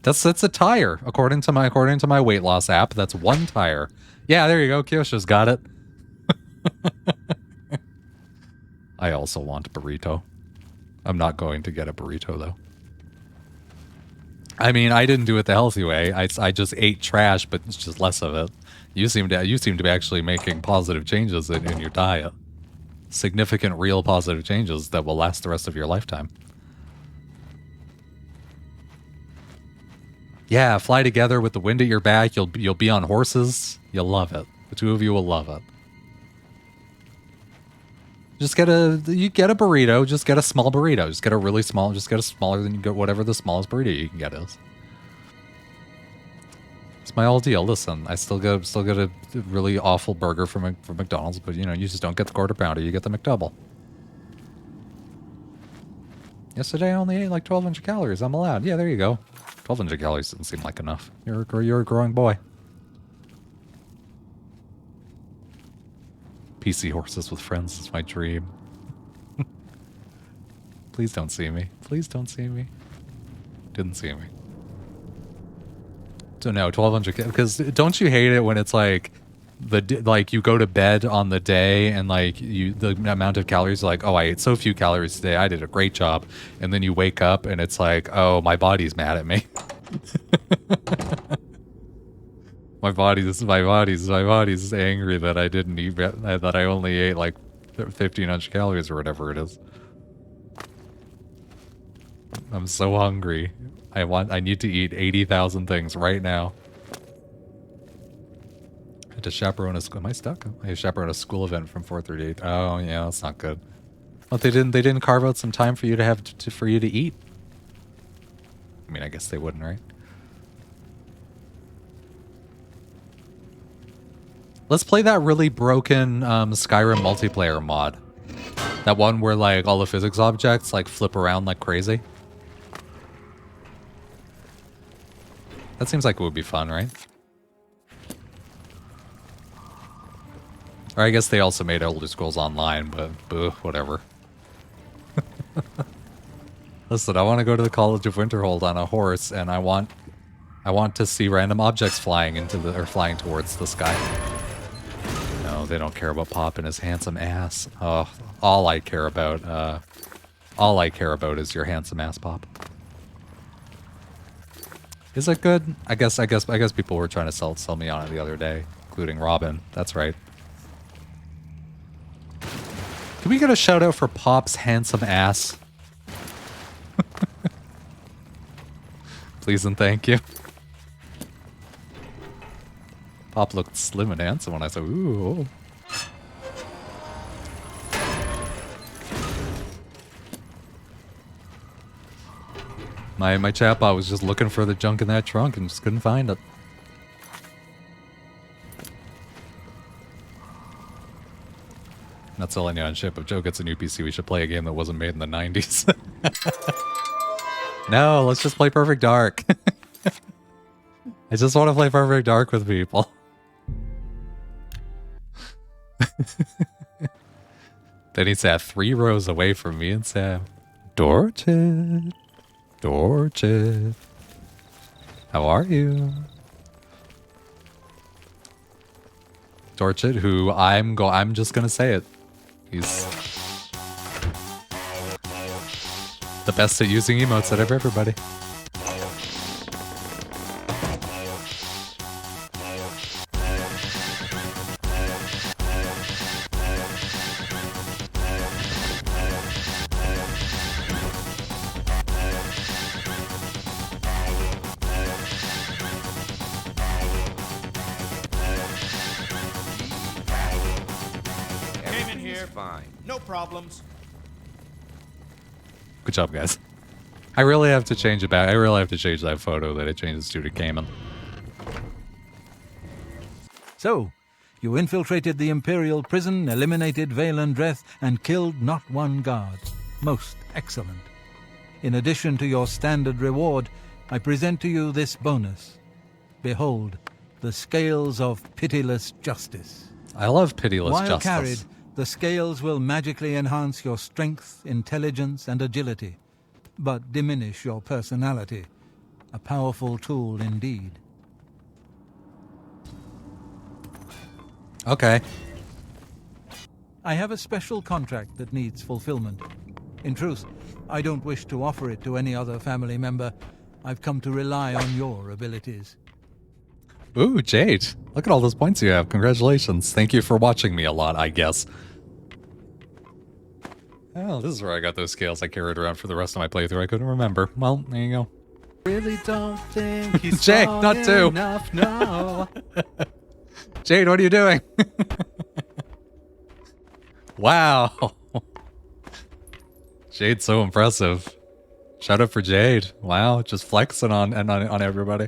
That's a tire according to my weight loss app. That's one tire. Yeah, there you go. Kyosha's got it. I also want a burrito. I'm not going to get a burrito though. I mean, I didn't do it the healthy way. I just ate trash, but it's just less of it. You seem to be actually making positive changes in your diet. Significant, real positive changes that will last the rest of your lifetime. Yeah, fly together with the wind at your back. You'll be on horses. You'll love it. The two of you will love it. You get a burrito. Just get a small burrito. Just get a really small. Just get a smaller than you get whatever the smallest burrito you can get is. It's my whole deal. Listen, I still get a really awful burger from McDonald's, but you know, you just don't get the quarter pounder. You get the McDouble. Yesterday I only ate like 1,200 calories. I'm allowed. Yeah, there you go. 1,200 calories doesn't seem like enough. You're a growing boy. PC horses with friends is my dream. Please don't see me. Please don't see me. Didn't see me. So no, 1,200, because don't you hate it when it's like you go to bed on the day and like the amount of calories, like, oh, I ate so few calories today, I did a great job, and then you wake up and it's like, oh, my body's mad at me. my body's angry that I didn't eat, that I only ate like 1,500 calories or whatever it is. I'm so hungry. I need to eat 80,000 things right now. I had to chaperone a school. Am I stuck? I chaperone a school event from 4:30 to 8. Oh yeah, that's not good. But they didn't carve out some time for you to eat. I mean, I guess they wouldn't, right? Let's play that really broken Skyrim multiplayer mod. That one where like all the physics objects like flip around like crazy. That seems like it would be fun, right? Or I guess they also made Elder Scrolls Online, but whatever. Listen, I want to go to the College of Winterhold on a horse, and I want to see random objects flying towards the sky. No, they don't care about Pop and his handsome ass. Oh, all I care about is your handsome ass, Pop. Is it good? I guess people were trying to sell me on it the other day, including Robin. That's right. Can we get a shout out for Pop's handsome ass? Please and thank you. Pop looked slim and handsome when I said, ooh. My chatbot was just looking for the junk in that trunk and just couldn't find it. Not selling you on shit, but if Joe gets a new PC, we should play a game that wasn't made in the 90s. No, let's just play Perfect Dark. I just want to play Perfect Dark with people. Then he sat 3 rows away from me and said, Dorchit. Dorchit. How are you? Dorchit, who I'm just gonna say it. He's the best at using emotes out of everybody. Good job, guys. I really have to change it back. I really have to change that photo that I changed to Cayman. So, you infiltrated the Imperial prison, eliminated Vale and Dreth, and killed not one guard. Most excellent. In addition to your standard reward, I present to you this bonus. Behold, the scales of pitiless justice. I love pitiless While justice. carried, the scales will magically enhance your strength, intelligence, and agility, but diminish your personality. A powerful tool indeed. Okay. I have a special contract that needs fulfillment. In truth, I don't wish to offer it to any other family member. I've come to rely on your abilities. Ooh, Jade. Look at all those points you have. Congratulations. Thank you for watching me a lot, I guess. Oh, this is where I got those scales I carried around for the rest of my playthrough. I couldn't remember. Well, there you go. Really don't think he's Jade, strong not two. enough now. Jade, what are you doing? Wow. Jade's so impressive. Shout out for Jade. Wow, just flexing on everybody.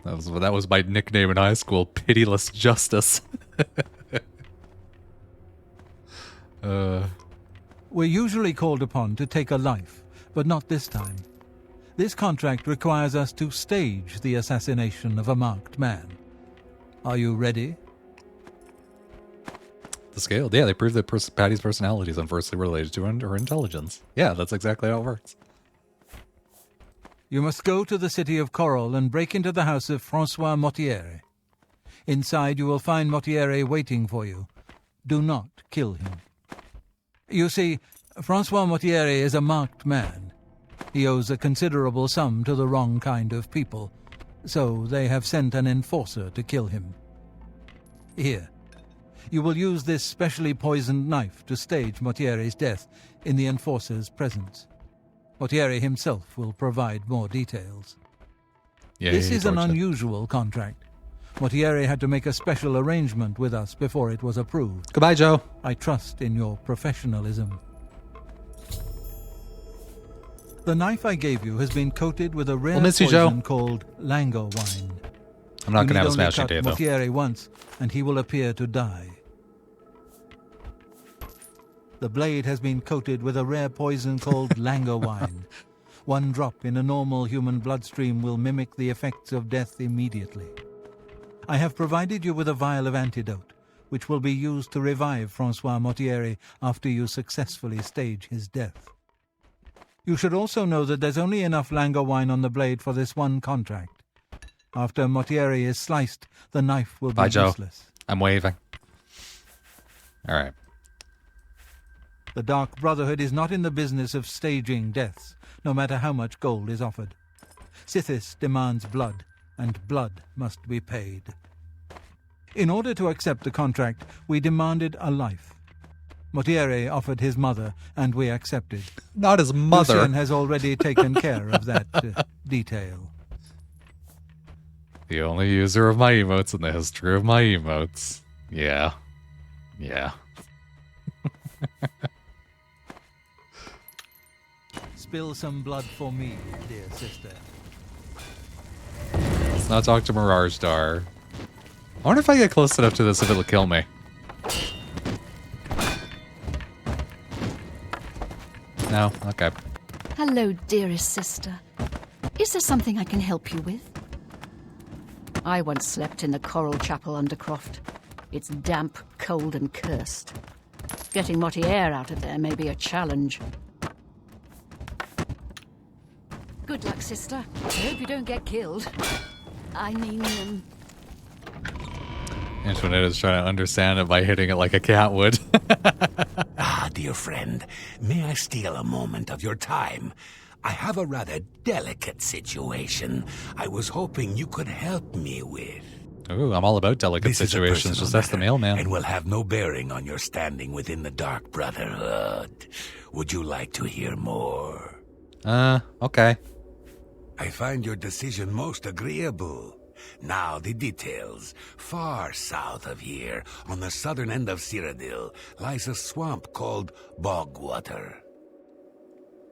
That was my nickname in high school, Pitiless Justice. We're usually called upon to take a life, but not this time. This contract requires us to stage the assassination of a marked man. Are you ready? The scale, yeah, they prove that Patty's personality is inversely related to her intelligence. Yeah, that's exactly how it works. You must go to the city of Coral and break into the house of Francois Mortier. Inside you will find Mortier waiting for you. Do not kill him. You see, Francois Mortier is a marked man. He owes a considerable sum to the wrong kind of people, so they have sent an enforcer to kill him. Here, you will use this specially poisoned knife to stage Mortier's death in the enforcer's presence. Mortier himself will provide more details. Yeah, This is an unusual contract. Mortier had to make a special arrangement with us before it was approved. Goodbye, Joe. I trust in your professionalism. The knife I gave you has been coated with a rare miss you, poison Joe. called Lango wine. I'm not going to have a You need only smashing cut day, though. Mortier once, and he will appear to die. The blade has been coated with a rare poison called Lango wine. One drop in a normal human bloodstream will mimic the effects of death immediately. I have provided you with a vial of antidote, which will be used to revive Francois Mortier after you successfully stage his death. You should also know that there's only enough Lango wine on the blade for this one contract. After Mortier is sliced, the knife will be Bye, Joe. useless. I'm waving. All right. The Dark Brotherhood is not in the business of staging deaths, no matter how much gold is offered. Sithis demands blood, and blood must be paid. In order to accept the contract, we demanded a life. Mortier offered his mother, and we accepted. Not his mother. Lucien has already taken care of that detail. The only user of my emotes in the history of my emotes. Yeah. Yeah. Spill some blood for me, dear sister. Let's not talk to Mirage Star. I wonder if I get close enough to this if it'll kill me. No? Okay. Hello, dearest sister. Is there something I can help you with? I once slept in the Coral Chapel Undercroft. It's damp, cold, and cursed. Getting Mortier out of there may be a challenge. Good luck, sister. I hope you don't get killed. I mean, Antoinetta's trying to understand it by hitting it like a cat would. Ah, dear friend, may I steal a moment of your time? I have a rather delicate situation I was hoping you could help me with. Ooh, I'm all about delicate This is a situations. personal Just ask the matter, mailman. and will have no bearing on your standing within the Dark Brotherhood. Would you like to hear more? Okay. I find your decision most agreeable. Now the details. Far south of here, on the southern end of Cyrodiil, lies a swamp called Bogwater.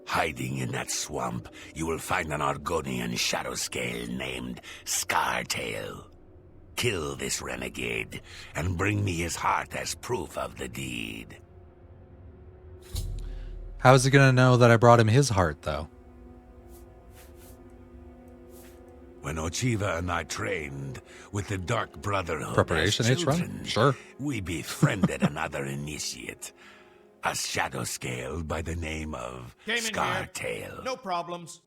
Hiding in that swamp, you will find an Argonian shadow scale named Scartail. Kill this renegade, and bring me his heart as proof of the deed. How is he going to know that I brought him his heart, though? When Ochiva and I trained with the Dark Brotherhood Preparation as H run? children, Sure. we befriended another initiate, a shadow scale by the name of Scartail. No problems.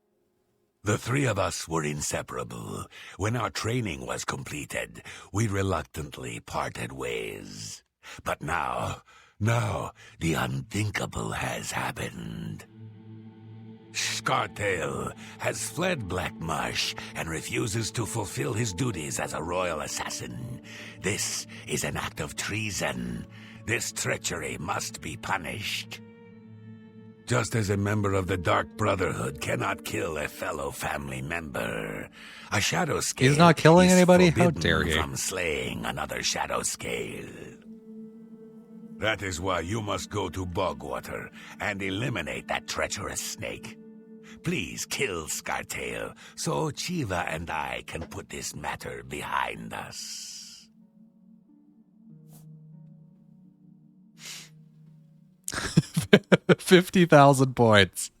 The three of us were inseparable. When our training was completed, we reluctantly parted ways. But now, the unthinkable has happened. Scartail has fled Black Marsh and refuses to fulfill his duties as a royal assassin. This is an act of treason. This treachery must be punished. Just as a member of the Dark Brotherhood cannot kill a fellow family member, a shadow scale He's not killing is anybody? How forbidden dare he? from slaying another shadow scale. That is why you must go to Bogwater and eliminate that treacherous snake. Please kill Scartail so Chiva and I can put this matter behind us. 50,000 points.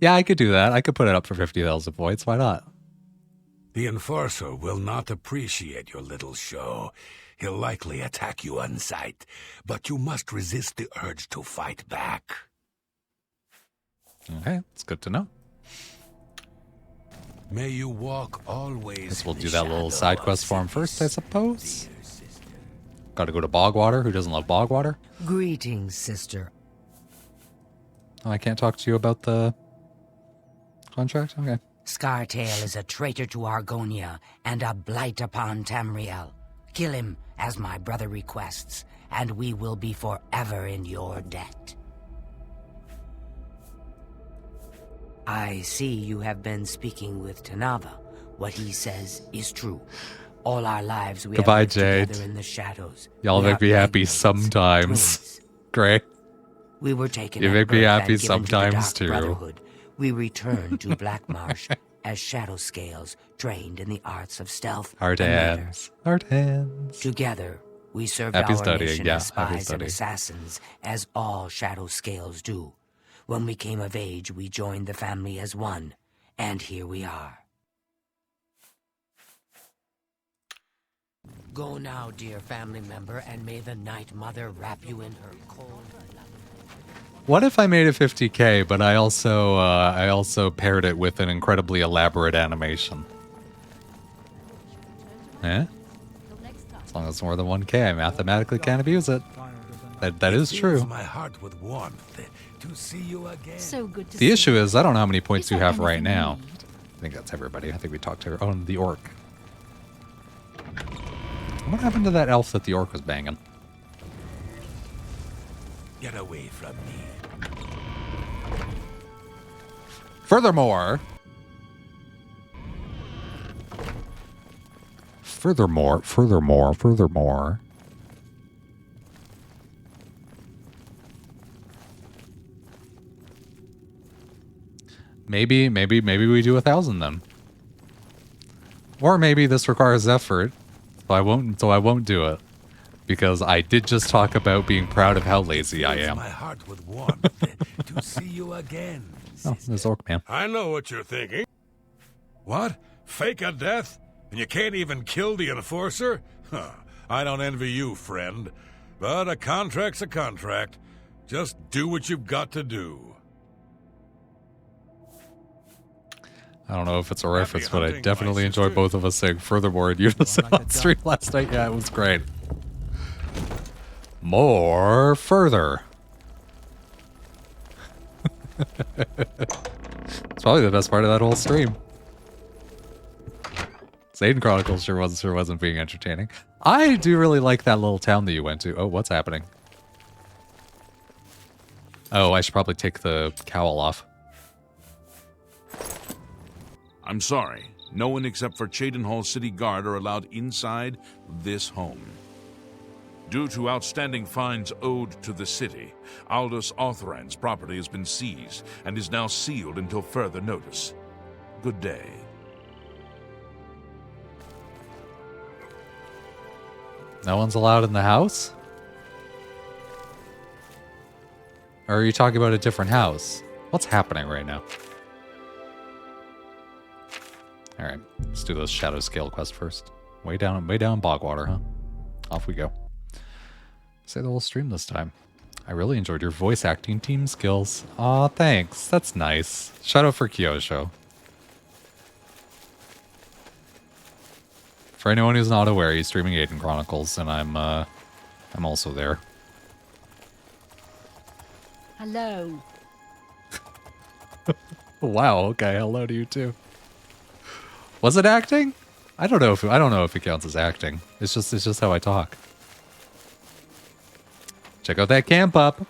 Yeah, I could do that. I could put it up for 50,000 points. Why not? The Enforcer will not appreciate your little show. He'll likely attack you on sight, but you must resist the urge to fight back. Okay, it's good to know. May you walk always. Guess we'll in do the that little shadow side of quest for him cities, first, I suppose. dear sister. Gotta go to Bogwater. Who doesn't love Bogwater? Greetings, sister. Oh, I can't talk to you about the contract? Okay. Scartail is a traitor to Argonia and a blight upon Tamriel. Kill him, as my brother requests, and we will be forever in your debt. I see you have been speaking with Tanava. What he says is true. All our lives we Goodbye, have lived Jade. together in the shadows. Y'all We make are me happy maidens, sometimes. twins. Great. We were taken You at make me birth happy and given to the sometimes, Dark too. Brotherhood. We returned to Black Marsh as shadow scales trained in the arts of stealth Hard and murder. hands. Hard hands. Together, we served Happy our studying, nation yeah, as happy spies and studying. assassins, as all shadow scales do. When we came of age, we joined the family as one, and here we are. Go now, dear family member, and may the Night Mother wrap you in her cold love. What if I made it 50k, but I also paired it with an incredibly elaborate animation? Eh? As long as it's more than 1k, I mathematically can't abuse it. That is Fills true. my heart with warmth to see you again. So good to The see issue you. is, I don't know how many points Is you there have right anything you now. need? I think that's everybody. I think we talked to her. Oh, and the orc. What happened to that elf that the orc was banging? Get away from me. Furthermore, maybe we do 1,000 then. Or maybe this requires effort, so I won't do it. Because I did just talk about being proud of how lazy I Fills am. my heart with warmth to see you again. Oh, there's Orc Man. I know what you're thinking. What? Fake a death? And you can't even kill the Enforcer? Huh. I don't envy you, friend. But a contract's a contract. Just do what you've got to do. I don't know if it's a reference, but I hunting, definitely my enjoyed sister. both of us saying furthermore in unison on stream last night. Yeah, it was great. More further. It's probably the best part of that whole stream. Zayden Chronicles sure wasn't being entertaining. I do really like that little town that you went to. Oh, what's happening? Oh, I should probably take the cowl off. I'm sorry. No one except for Cheydinhall City Guard are allowed inside this home. Due to outstanding fines owed to the city, Aldous Authoran's property has been seized and is now sealed until further notice. Good day. No one's allowed in the house? Or are you talking about a different house? What's happening right now? Alright, let's do this shadow scale quest first. Way down Bogwater, huh? Off we go. Say the whole stream this time. I really enjoyed your voice acting team skills. Aw, thanks. That's nice. Shout out for Kyosho. For anyone who's not aware, he's streaming Aiden Chronicles, and I'm also there. Hello. Wow, okay, hello to you too. Was it acting? I don't know if it counts as acting. It's just how I talk. Check out that camp up.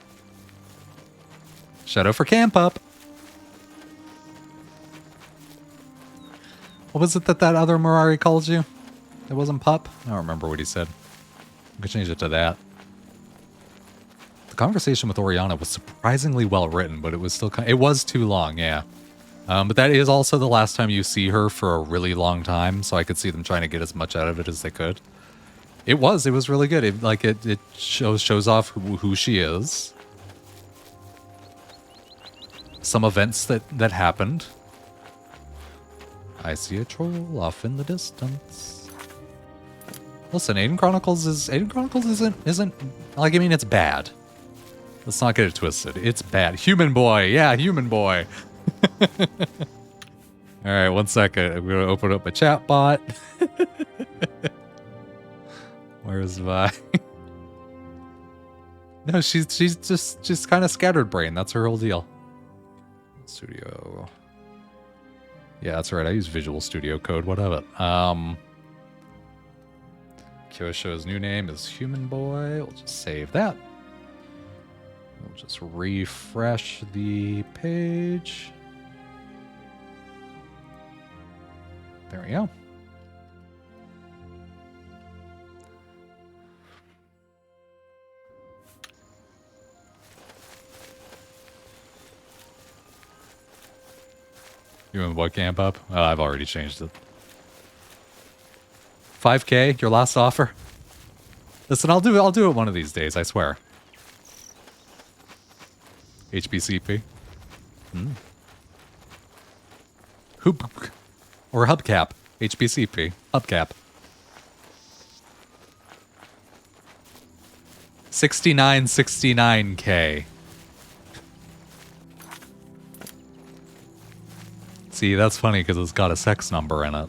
Shout out for camp up. What was it that other Mirari called you? It wasn't pup? I don't remember what he said. I could change it to that. The conversation with Oriana was surprisingly well written, but it was still it was too long, yeah. But that is also the last time you see her for a really long time, so I could see them trying to get as much out of it as they could. It was really good. It shows off who she is. Some events that happened. I see a troll off in the distance. Listen, Aiden Chronicles isn't like, I mean, it's bad. Let's not get it twisted. It's bad. Human boy, yeah, human boy. All right, 1 second. I'm gonna open up a chat bot. Where's Vi? No, she's just kind of scattered brain. That's her whole deal. Studio. Yeah, that's right. I use Visual Studio Code. What of it? Kyosho's new name is Human Boy. We'll just save that. We'll just refresh the page. There we go. You and what camp up? Oh, I've already changed it. 5K, your last offer. Listen, I'll do it one of these days, I swear. HBCP. Hoop or hubcap. HBCP. Hubcap. 6969K. See, that's funny because it's got a sex number in it.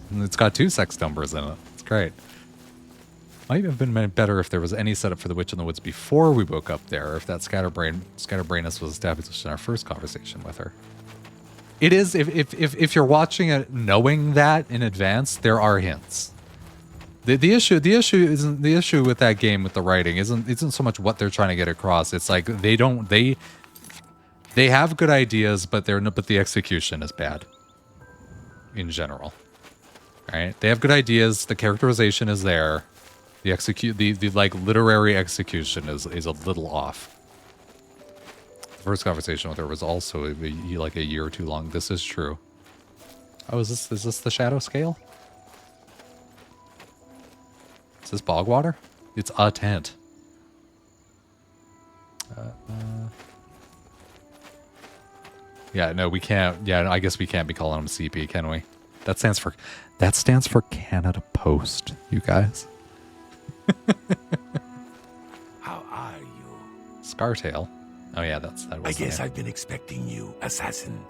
And it's got 2 sex numbers in it. It's great. Might have been better if there was any setup for the Witch in the Woods before we woke up there, if that scatterbrainness was established in our first conversation with her. It is, if you're watching it knowing that in advance, there are hints. The issue with that game with the writing isn't so much what they're trying to get across. It's like they have good ideas, but the execution is bad. In general. Right? They have good ideas, the characterization is there. The like literary execution is a little off. The first conversation with her was also like a year or two long. This is true. Oh, is this the shadow scale? Is this Bogwater? It's a tent. Yeah, no, we can't. Yeah, I guess we can't be calling them CP, can we? That stands for Canada Post, you guys. How are you? Scartail. Oh yeah, that was I guess I've been expecting you, assassin.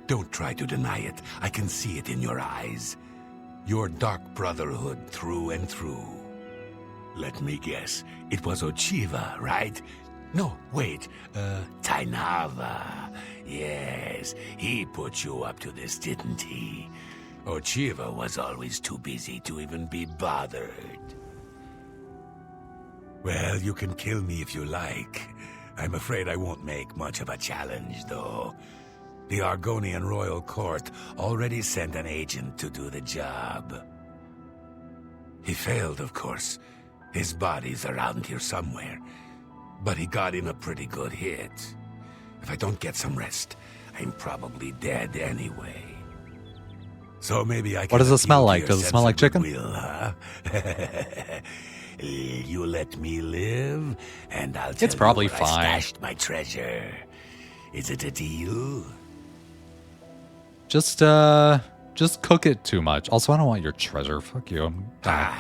Don't try to deny it. I can see it in your eyes. Your dark brotherhood through and through. Let me guess. It was Ochiva, right? No, wait. Tainava. Yes, he put you up to this, didn't he? Ochiva was always too busy to even be bothered. Well, you can kill me if you like. I'm afraid I won't make much of a challenge, though. The Argonian royal court already sent an agent to do the job. He failed, of course. His body's around here somewhere. But he got in a pretty good hit. If I don't get some rest, I'm probably dead anyway. So maybe I can... What does it smell like? Does it smell like chicken? Will, huh? You let me live, and I'll tell it's probably you where fine. I stashed my treasure. Is it a deal? Just Just cook it too much. Also, I don't want your treasure. Fuck you. I'm done.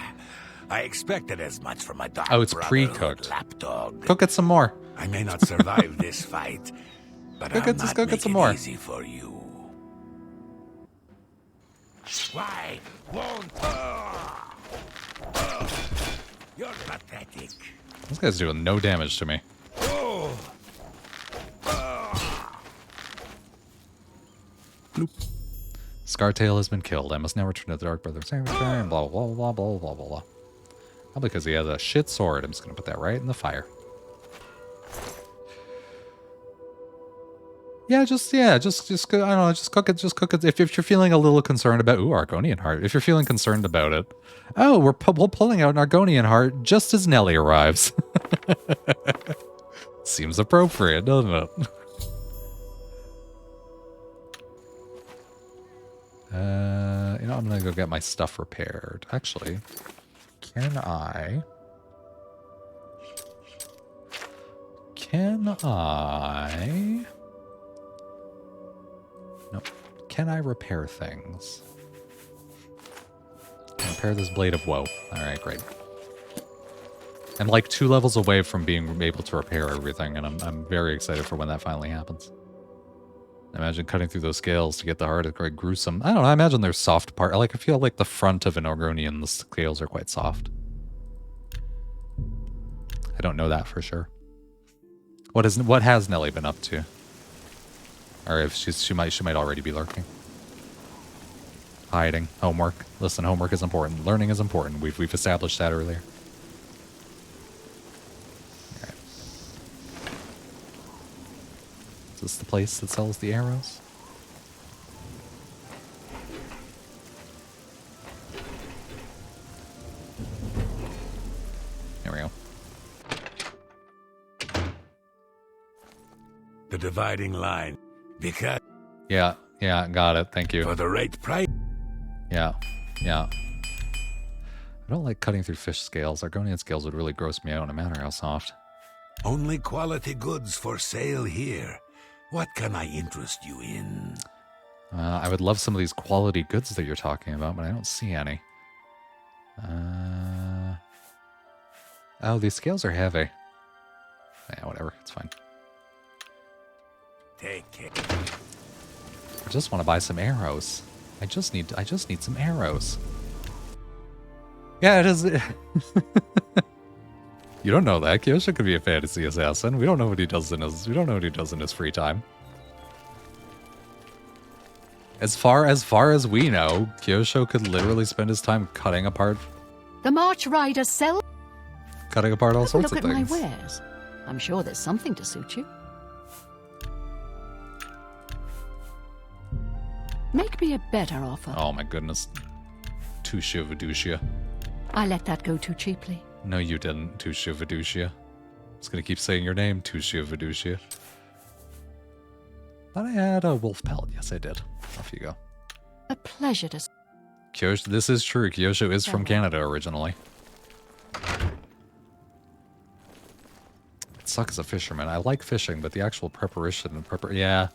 I expected as much from my dark Oh, it's brotherhood pre-cooked. lapdog. Cook it some more. I may not survive this fight, but Cook I'll it, just not cook it make some it more. easy for you. Why won't... You're pathetic. This guy's doing no damage to me. Bloop. Scartail has been killed. I must now return to the Dark Brother. Blah, blah, blah, blah, blah, blah, blah. Probably because he has a shit sword. I'm just going to put that right in the fire. Just I don't know, just cook it. If you're feeling a little concerned about, Argonian Heart. If you're feeling concerned about it, we're pulling out an Argonian Heart just as Nelly arrives. Seems appropriate, doesn't it? I'm gonna go get my stuff repaired. Actually, can I? No. Can I repair things? Repair this Blade of Woe. Alright, great. I'm like 2 levels away from being able to repair everything, and I'm very excited for when that finally happens. Imagine cutting through those scales to get the heart. It's quite gruesome. I don't know, I imagine there's soft part. I feel like the front of an Orgonian, the scales are quite soft. I don't know that for sure. What has Nelly been up to? Or if she might already be lurking. Hiding. Homework. Listen, homework is important. Learning is important. We've established that earlier. Alright. Is this the place that sells the arrows? There we go. The dividing line. Because... Yeah, got it. Thank you. For the right price. Yeah. I don't like cutting through fish scales. Argonian scales would really gross me out no matter how soft. Only quality goods for sale here. What can I interest you in? I would love some of these quality goods that you're talking about, but I don't see any. Oh, these scales are heavy. Yeah, whatever. It's fine. Take it. I just want to buy some arrows. I just need some arrows. Yeah, it is. You don't know that. Kyosho could be a fantasy assassin. We don't know what he does in his free time. As far as we know, Kyosho could literally spend his time cutting apart The March Riders sell. all sorts of Look at my things. wares. I'm sure there's something to suit you. Make me a better offer. Oh my goodness. Tushia Viducia. I let that go too cheaply. No, you didn't, Tushia Viducia. I'm just gonna keep saying your name, Tushia Viducia. Thought I had a wolf pelt. Yes, I did. Off you go. A pleasure to... Kyosho, this is true. Kyosho is from Canada originally. It sucks as a fisherman. I like fishing, but the actual preparation... Yeah.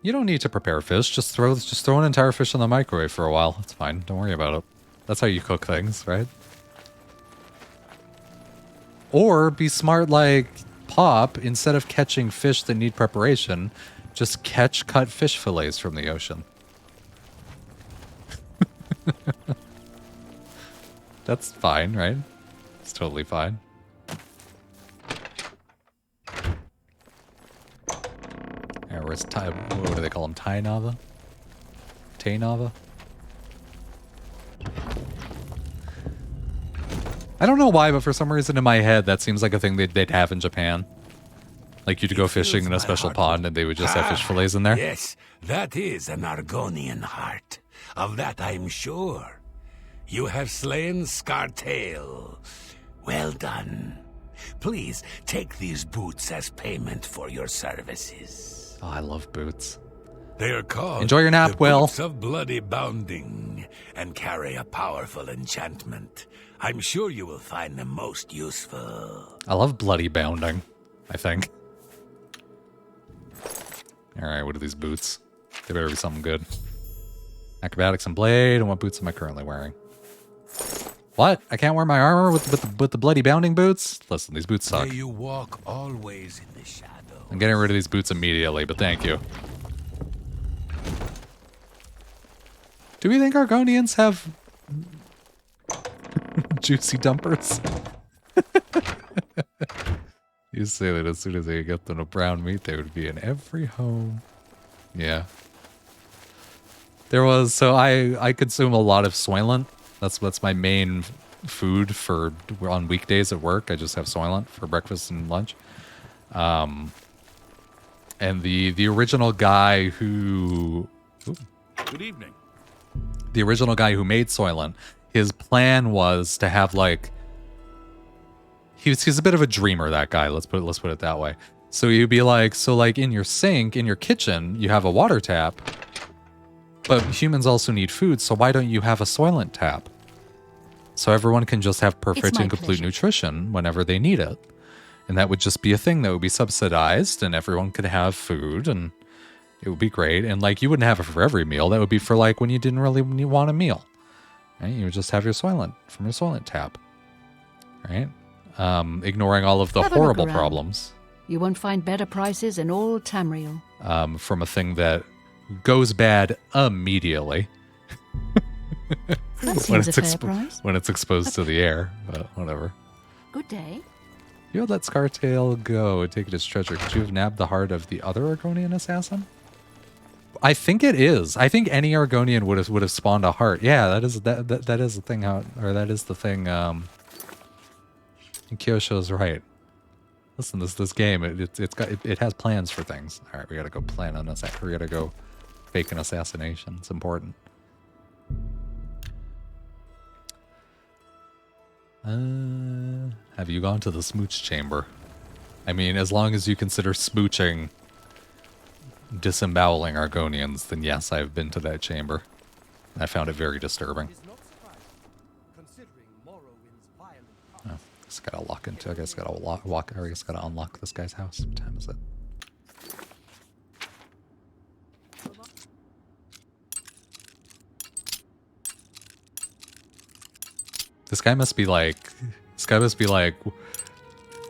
You don't need to prepare fish. Just throw an entire fish in the microwave for a while. It's fine. Don't worry about it. That's how you cook things, right? Or be smart like Pop. Instead of catching fish that need preparation, just catch cut fish fillets from the ocean. That's fine, right? It's totally fine. Where's Ty? What do they call him? Tainava? Tainava? I don't know why, but for some reason in my head, that seems like a thing they'd have in Japan. Like you'd go fishing in a special pond and they would just have fish fillets in there. Yes, that is an Argonian heart. Of that I'm sure. You have slain Scartail. Well done. Please take these boots as payment for your services. Oh, I love boots. They are called Enjoy your nap, the Will. Boots of Bloody Bounding and carry a powerful enchantment. I'm sure you will find them most useful. I love bloody bounding, I think. Alright, what are these boots? They better be something good. Acrobatics and blade. And what boots am I currently wearing? What? I can't wear my armor with the bloody bounding boots? Listen, these boots suck. May you walk always in the shadows. I'm getting rid of these boots immediately, but thank you. Do we think Argonians have juicy dumpers? You say that as soon as they get them a brown meat, they would be in every home. Yeah. There was, so I consume a lot of Soylent. That's my main food for on weekdays at work. I just have Soylent for breakfast and lunch. And the original guy who... Ooh. Good evening. The original guy who made Soylent, his plan was to have like... He's a bit of a dreamer, that guy. Let's put it that way. So you'd be like, so like in your sink, in your kitchen, you have a water tap, but humans also need food, so why don't you have a Soylent tap? So everyone can just have perfect and complete nutrition whenever they need it. And that would just be a thing that would be subsidized, and everyone could have food, and it would be great. And like, you wouldn't have it for every meal. That would be for like when you didn't really want a meal. Right? You would just have your Soylent from your Soylent tap. Right? Ignoring all of the horrible problems. You won't find better prices in all Tamriel. From a thing that goes bad immediately. That seems a fair price. When it's exposed to the air, but whatever. Good day. You let Scartail go and take it as treasure. Could you have nabbed the heart of the other Argonian assassin? I think it is. I think any Argonian would have spawned a heart. Yeah, that is the thing. That is the thing. Kyosho's right. Listen, this game, it has plans for things. All right, we gotta go plan on this. We gotta go fake an assassination. It's important. Have you gone to the smooch chamber? I mean, as long as you consider smooching disemboweling Argonians, then yes, I've been to that chamber. I found it very disturbing. Oh, I just gotta lock into. I guess gotta walk. Or I guess gotta unlock this guy's house. What time is it? This guy must be like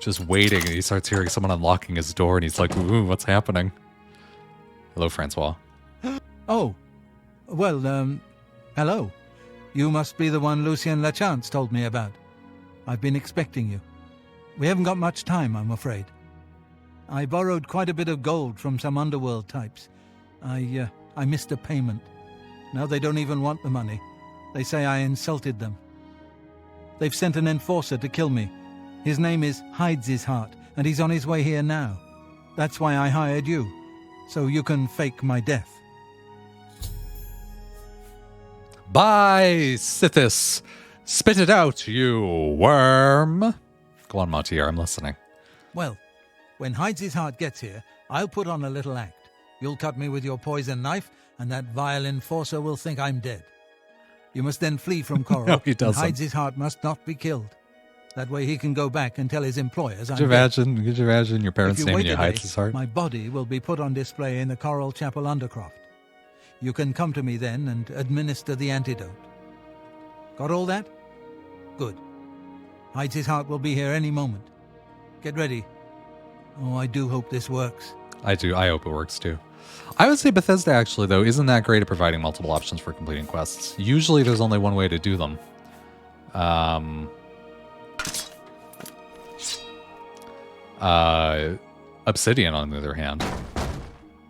just waiting, and he starts hearing someone unlocking his door, and he's like, "Ooh, what's happening?" Hello, Francois. Oh, well, hello. You must be the one Lucien Lachance told me about. I've been expecting you. We haven't got much time, I'm afraid. I borrowed quite a bit of gold from some underworld types. I missed a payment. Now they don't even want the money. They say I insulted them. They've sent an enforcer to kill me. His name is Hides His Heart, and he's on his way here now. That's why I hired you, so you can fake my death. By Sithis, spit it out, you worm. Go on, Montier, I'm listening. Well, when Hides His Heart gets here, I'll put on a little act. You'll cut me with your poison knife, and that vile enforcer will think I'm dead. You must then flee from Coral. No, he doesn't. Hides His Heart must not be killed. That way he can go back and tell his employers Could you imagine your parents naming you Hides His Heart? My body will be put on display in the Coral Chapel Undercroft. You can come to me then and administer the antidote. Got all that? Good. Hides His Heart will be here any moment. Get ready. Oh, I do hope this works. I do. I hope it works too. I would say Bethesda actually, though, isn't that great at providing multiple options for completing quests. Usually there's only one way to do them. Obsidian, on the other hand.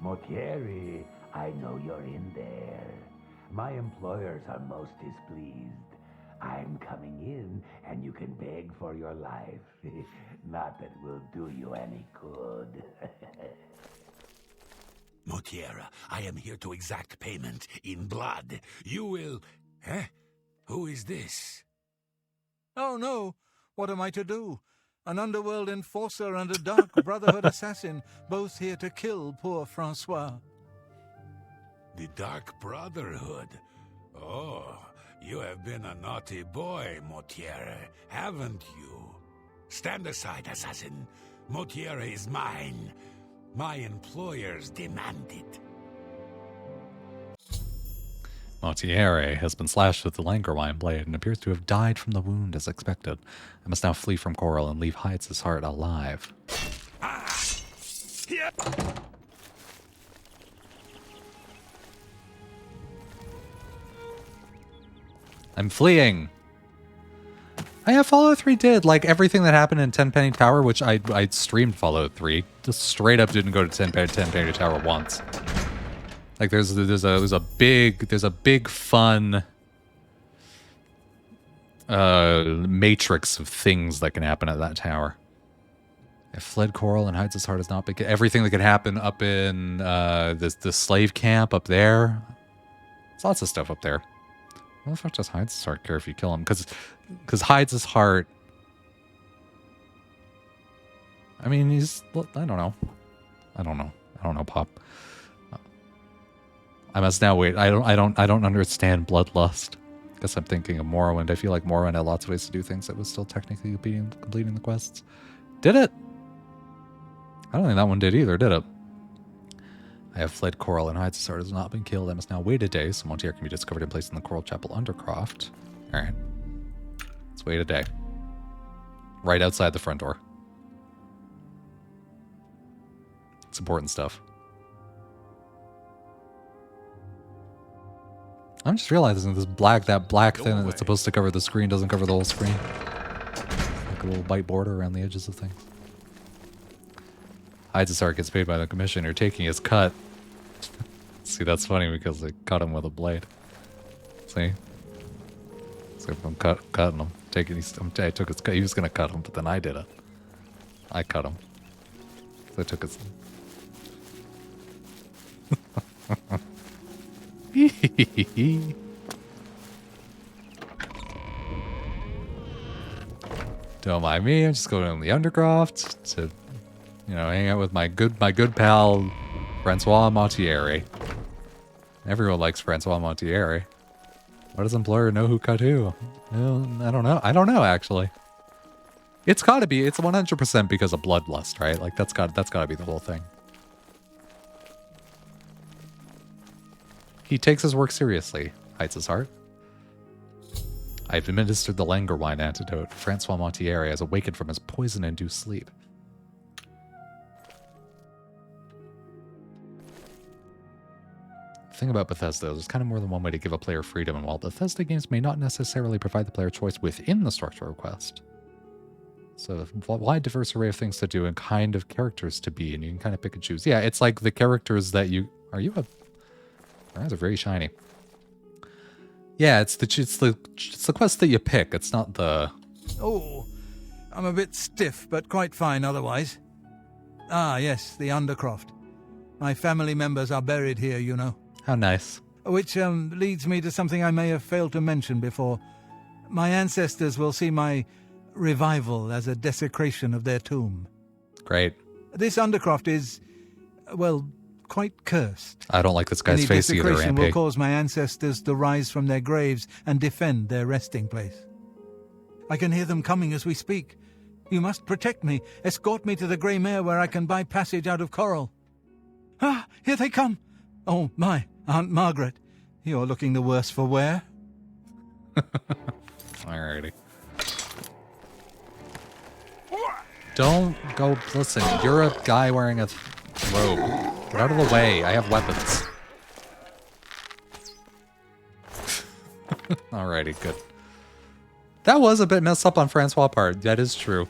Motieri, I know you're in there. My employers are most displeased. I'm coming in, and you can beg for your life. Not that will do you any good. Motiera, I am here to exact payment in blood. You will... Huh? Who is this? Oh no! What am I to do? An underworld enforcer and a dark brotherhood assassin, both here to kill poor Francois. The Dark Brotherhood? Oh, you have been a naughty boy, Motiera, haven't you? Stand aside, assassin. Motiera is mine. My employers demand it. Montiere has been slashed with the Langerwine blade and appears to have died from the wound as expected. I must now flee from Coral and leave Hyde's heart alive. I'm fleeing. I have Fallout 3 did like everything that happened in Tenpenny Tower, which I streamed Fallout 3. Just straight up didn't go to Tenpenny Tower once. Like there's a big fun matrix of things that can happen at that tower. I fled Coral and Hyde's heart has not been. Everything that could happen up in the slave camp up there. There's lots of stuff up there. What the fuck does Hyde's heart care if you kill him? Because Hyde's heart. I mean, he's. I don't know. I don't know, Pop. I must now wait. I don't understand bloodlust. Guess I'm thinking of Morrowind. I feel like Morrowind had lots of ways to do things that was still technically completing the quests. Did it? I don't think that one did either, did it? I have fled Coral and Hyde's heart has not been killed. I must now wait a day so Montier can be discovered and placed in the Coral Chapel Undercroft. Alright. Let's wait a day. Right outside the front door. It's important stuff. I'm just realizing that black thing that's supposed to cover the screen doesn't cover the whole screen. Like a little white border around the edges of things. Hyde's heart gets paid by the commissioner taking his cut. See, that's funny because they cut him with a blade. See? So if I'm cutting him, I took his cut. He was gonna cut him, but then I did it. I cut him. So I took his. Don't mind me. I'm just going in the Undercroft to, hang out with my good pal Francois Montieri. Everyone likes Francois Montieri. Why doesn't Blur know who cut who? Well, I don't know. I don't know actually. It's gotta be. It's 100% because of bloodlust, right? Like that's gotta be the whole thing. He takes his work seriously, hides his heart. I've administered the Langerwine antidote. Francois Montieri has awakened from his poison-induced sleep. The thing about Bethesda is there's kind of more than one way to give a player freedom, and while Bethesda games may not necessarily provide the player choice within the structure of quest, so a wide diverse array of things to do and kind of characters to be, and you can kind of pick and choose. Yeah, it's like the characters that you... Are you a... Your eyes are very shiny. Yeah, it's the quest that you pick. It's not the... Oh, I'm a bit stiff, but quite fine otherwise. Ah, yes, the Undercroft. My family members are buried here, you know. How nice. Which leads me to something I may have failed to mention before. My ancestors will see my revival as a desecration of their tomb. Great. This Undercroft is, well, quite cursed. I don't like this guy's face either, desecration MP. will cause my ancestors to rise from their graves and defend their resting place. I can hear them coming as we speak. You must protect me. Escort me to the Grey Mare where I can buy passage out of Coral. Ah, here they come. Oh, my, Aunt Margaret. You're looking the worse for wear. Alrighty. Don't go... Listen, you're a guy wearing a robe. Get out of the way. I have weapons. Alrighty, good. That was a bit messed up on Francois' part. That is true.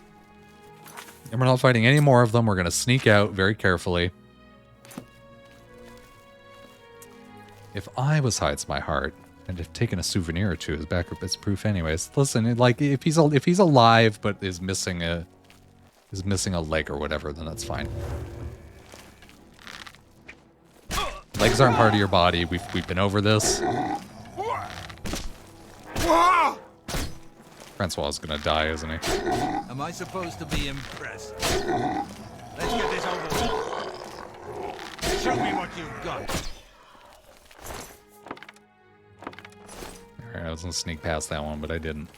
And we're not fighting any more of them. We're going to sneak out very carefully. If I was Hides My Heart, and have taken a souvenir or two as backup as proof anyways. Listen, like if he's alive but is missing a leg or whatever, then that's fine. Legs aren't part of your body. We've been over this. Francois is gonna die, isn't he? Am I supposed to be impressed? Let's get this over with. Show me what you've got. Alright, I was gonna sneak past that one, but I didn't.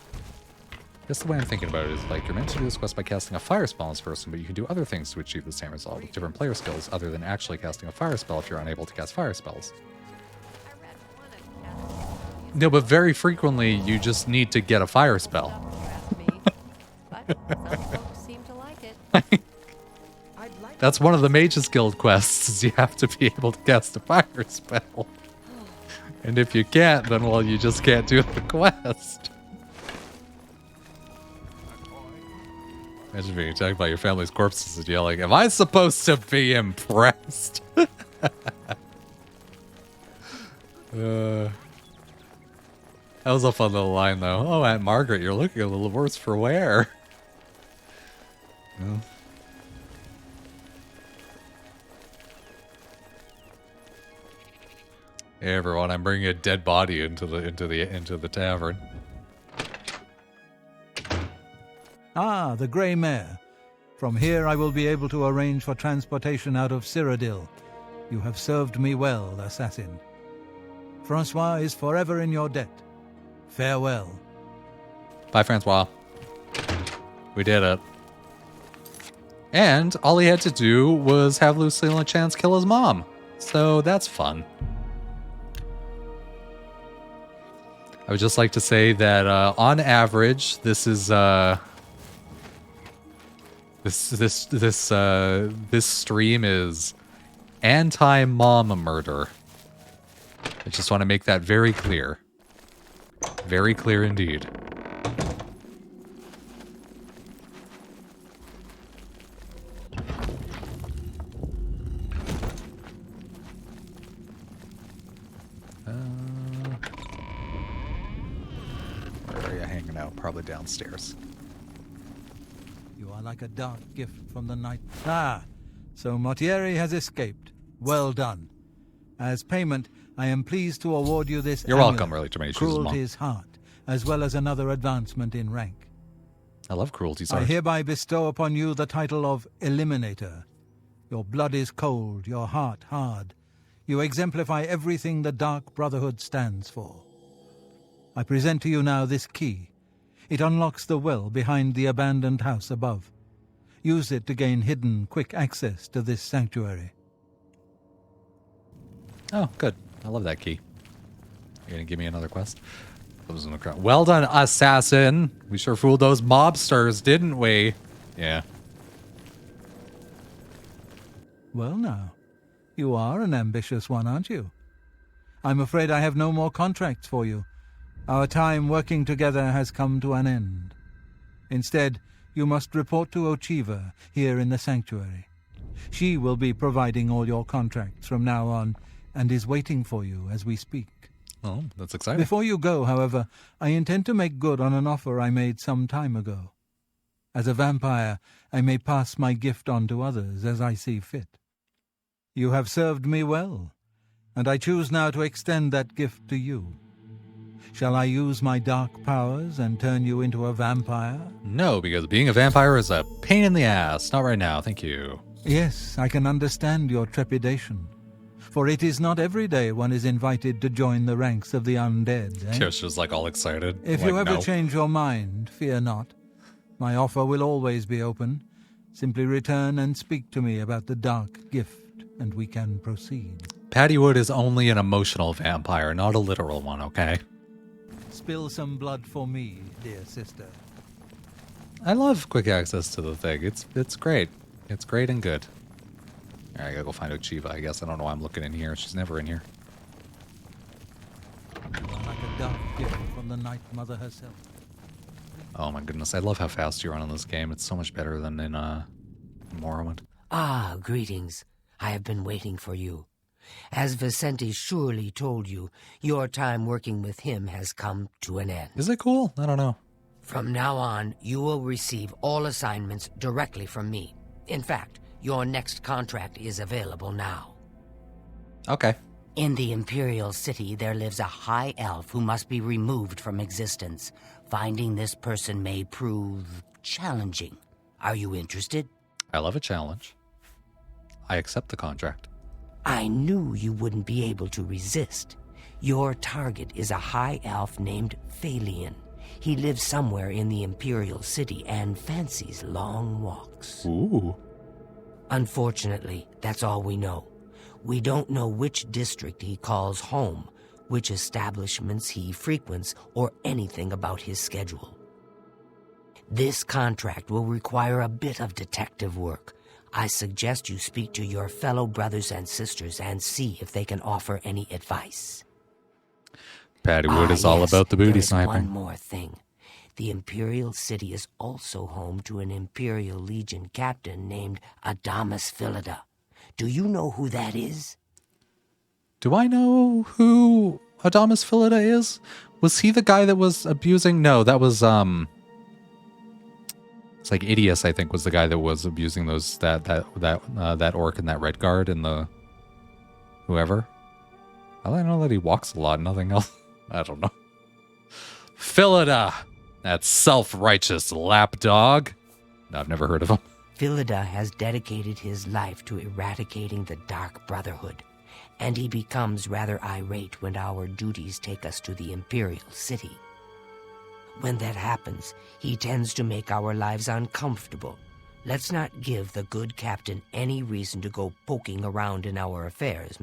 Guess the way I'm thinking about it is like, you're meant to do this quest by casting a fire spell on this person, but you can do other things to achieve the same result with different player skills other than actually casting a fire spell if you're unable to cast fire spells. No, but very frequently you just need to get a fire spell. But some folks seem to like it. That's one of the Mage's Guild quests, is you have to be able to cast a fire spell. And if you can't, then, well, you just can't do the quest. Imagine being attacked by your family's corpses and yelling, am I supposed to be impressed? That was a fun little line, though. Oh, Aunt Margaret, you're looking a little worse for wear. Well. Hey everyone, I'm bringing a dead body into the tavern. Ah, the Grey Mare. From here I will be able to arrange for transportation out of Cyrodiil. You have served me well, assassin. Francois is forever in your debt. Farewell. Bye, Francois. We did it. And all he had to do was have Lucille and Chance kill his mom. So that's fun. I would just like to say that on average, this is this stream is anti-mom murder. I just want to make that very clear. Very clear indeed. Where are you hanging out? Probably downstairs. You are like a dark gift from the night. Ah, so Mortieri has escaped. Well done. As payment, I am pleased to award you this You're amulet, welcome, Early Terminations. Cruelty's Heart, as well as another advancement in rank. I love Cruelty's I Heart. hereby bestow upon you the title of Eliminator. Your blood is cold, your heart hard. You exemplify everything the Dark Brotherhood stands for. I present to you now this key. It unlocks the well behind the abandoned house above. Use it to gain hidden, quick access to this sanctuary. Oh, good. I love that key. You gonna give me another quest? Well done, assassin. We sure fooled those mobsters, didn't we? Yeah. Well now, you are an ambitious one, aren't you? I'm afraid I have no more contracts for you. Our time working together has come to an end. Instead, you must report to Ochiva here in the sanctuary. She will be providing all your contracts from now on, and is waiting for you as we speak. Oh, that's exciting. Before you go, however, I intend to make good on an offer I made some time ago. As a vampire, I may pass my gift on to others as I see fit. You have served me well, and I choose now to extend that gift to you. Shall I use my dark powers and turn you into a vampire? No, because being a vampire is a pain in the ass. Not right now, thank you. Yes, I can understand your trepidation. For it is not every day one is invited to join the ranks of the undead, eh? Kirsch was like all excited. If like, you ever no. change your mind, fear not. My offer will always be open. Simply return and speak to me about the dark gift, and we can proceed. Pattywood is only an emotional vampire, not a literal one, okay? Spill some blood for me, dear sister. I love quick access to the thing. It's great. It's great and good. Alright, I gotta go find Ochiva, I guess. I don't know why I'm looking in here. She's never in here. You are like a dark gift from the Night Mother herself. Oh my goodness, I love how fast you run on this game. It's so much better than in Morrowind. Ah, greetings. I have been waiting for you. As Vicente surely told you, your time working with him has come to an end. Is it cool? I don't know. From now on, you will receive all assignments directly from me. In fact, your next contract is available now. Okay. In the Imperial City, there lives a high elf who must be removed from existence. Finding this person may prove challenging. Are you interested? I love a challenge. I accept the contract. I knew you wouldn't be able to resist. Your target is a high elf named Phalion. He lives somewhere in the Imperial City and fancies long walks. Ooh. Unfortunately, that's all we know. We don't know which district he calls home, which establishments he frequents, or anything about his schedule. This contract will require a bit of detective work. I suggest you speak to your fellow brothers and sisters and see if they can offer any advice. Patty Wood is all yes, about the booty there is sniping. one more thing. The Imperial City is also home to an Imperial Legion captain named Adamus Philida. Do you know who that is? Do I know who Adamus Philida is? Was he the guy that was abusing? No, that was it's like Idius, I think, was the guy that was abusing those that orc and that red guard and the whoever. I know that he walks a lot, nothing else. I don't know. Philida, that self-righteous lapdog. No, I've never heard of him. Philida has dedicated his life to eradicating the Dark Brotherhood, and he becomes rather irate when our duties take us to the Imperial City. When that happens, he tends to make our lives uncomfortable. Let's not give the good captain any reason to go poking around in our affairs,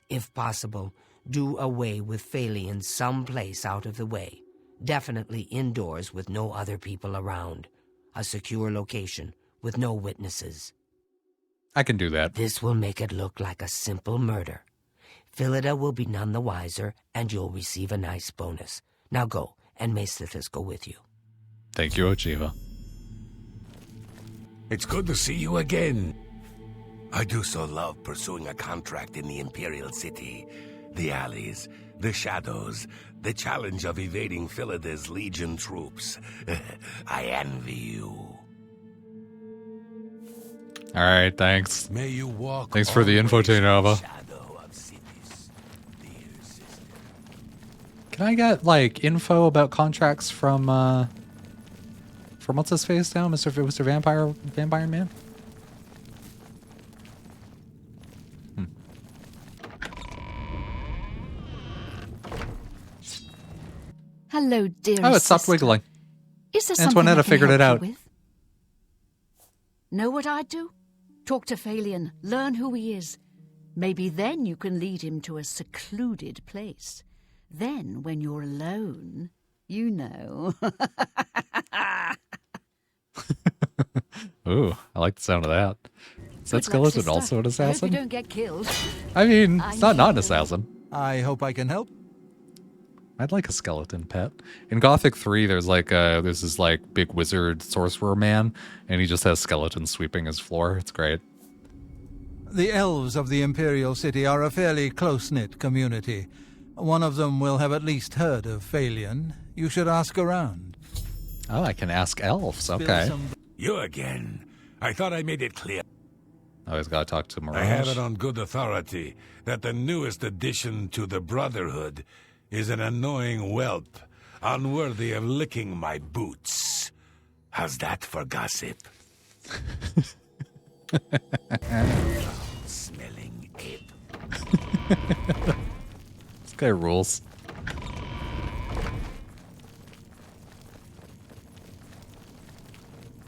If possible, do away with Phalian someplace out of the way. Definitely indoors with no other people around. A secure location with no witnesses. I can do that. This will make it look like a simple murder. Philida will be none the wiser, and you'll receive a nice bonus. Now go, and may Sithis go with you. Thank you, Ochiva. It's good to see you again. I do so love pursuing a contract in the Imperial City. The alleys, the shadows, the challenge of evading Philida's Legion troops. I envy you. All right, thanks. May you walk. Thanks for the info, Nova. Can I get like info about contracts from what's his face now, Mr. Vampire Man? Hello, dearest Oh, it stopped sister. wiggling. Is there something Antoinetta I can figured it help out. you with? Know what I'd do? Talk to Phalian, learn who he is. Maybe then you can lead him to a secluded place. Then, when you're alone, you know. Ooh, I like the sound of that. Is that skeleton also an I hope assassin? you don't get killed. I mean, I it's not an know. assassin. I hope I can help. I'd like a skeleton pet. In Gothic 3, there's this like big wizard sorcerer man, and he just has skeletons sweeping his floor. It's great. The elves of the Imperial City are a fairly close-knit community. One of them will have at least heard of Phalian. You should ask around. Oh, I can ask elves. Spill Okay. some- You again. I thought I made it clear. Always gotta talk to Mirage. I have it on good authority that the newest addition to the Brotherhood is an annoying whelp, unworthy of licking my boots. How's that for gossip? Smelling ape. This guy rules.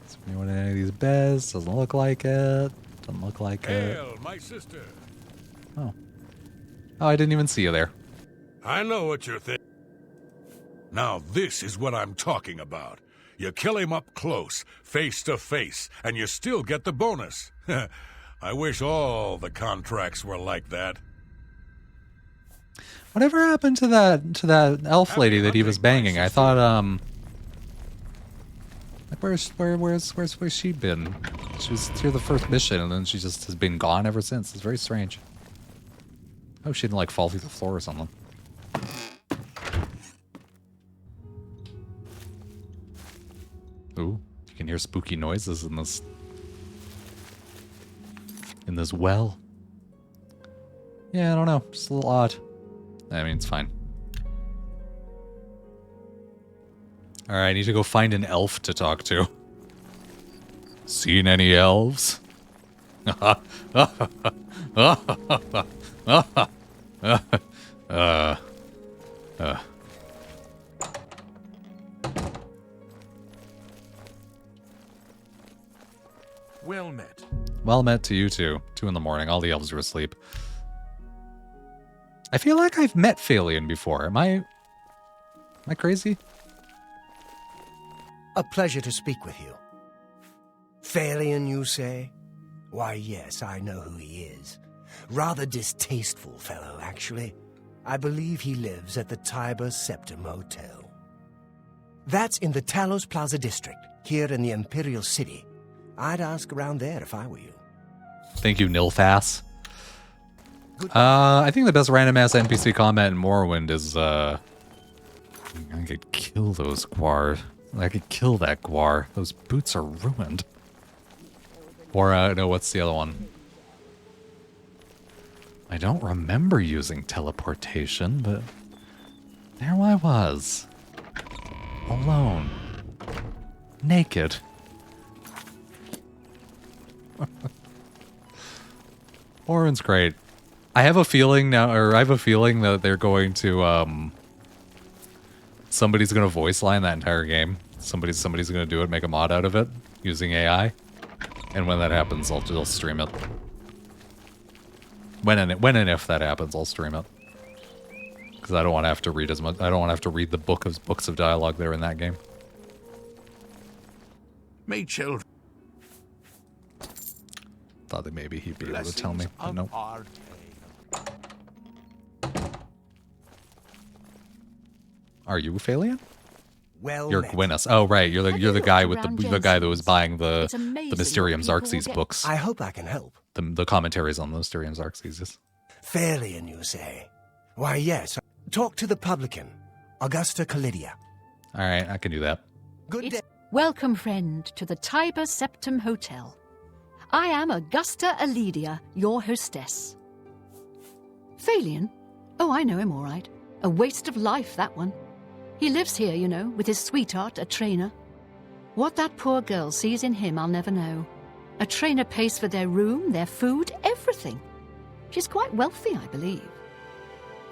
Is there anyone in any of these beds? Doesn't look like it. Doesn't look like it. Hail, my sister. Oh, I didn't even see you there. I know what you're thinking. Now this is what I'm talking about. You kill him up close, face to face, and you still get the bonus. I wish all the contracts were like that. Whatever happened to that elf lady that he was banging? I thought like where's she been? She was here the first mission and then she just has been gone ever since. It's very strange. Oh, she didn't like fall through the floor or something. Ooh, you can hear spooky noises in this well. Yeah, I don't know. Just a little odd. I mean, it's fine. Alright, I need to go find an elf to talk to. Seen any elves? Well met. Well met to you two. 2 in the morning. All the elves are asleep. I feel like I've met Phalion before. Am I crazy? A pleasure to speak with you. Phalion, you say? Why, yes, I know who he is. Rather distasteful fellow, actually. I believe he lives at the Tiber Septim Hotel. That's in the Talos Plaza district, here in the Imperial City. I'd ask around there if I were you. Thank you, Nilfas. I think the best random ass NPC comment in Morrowind is I could kill those Guar. I could kill that Guar. Those boots are ruined. Or no, what's the other one? I don't remember using teleportation, but there I was. Alone. Naked. Orin's great. I have a feeling now, or I have a feeling that they're going to, somebody's going to voice line that entire game. Somebody's going to do it, make a mod out of it, using AI. And when that happens, I'll stream it. When and if that happens, I'll stream it. Because I don't want to have to read as much. I don't want to have to read the books of dialogue there in that game. May children. Thought that maybe he'd be able to tell me, but nope. Are you Phalion? Well, You're Gwyneth. Oh right, you're the guy with the guy that was buying the Mysterium Xarxes books. I hope I can help. The commentaries on the Mysterium Xarxes. Yes. Phalion, you say? Why, yes. Talk to the publican, Augusta Callidia. All right, I can do that. Good day. Welcome, friend, to the Tiber Septim Hotel. I am Augusta Aledia, your hostess. Phalion? Oh, I know him all right. A waste of life, that one. He lives here, you know, with his sweetheart, a trainer. What that poor girl sees in him, I'll never know. A trainer pays for their room, their food, everything. She's quite wealthy, I believe.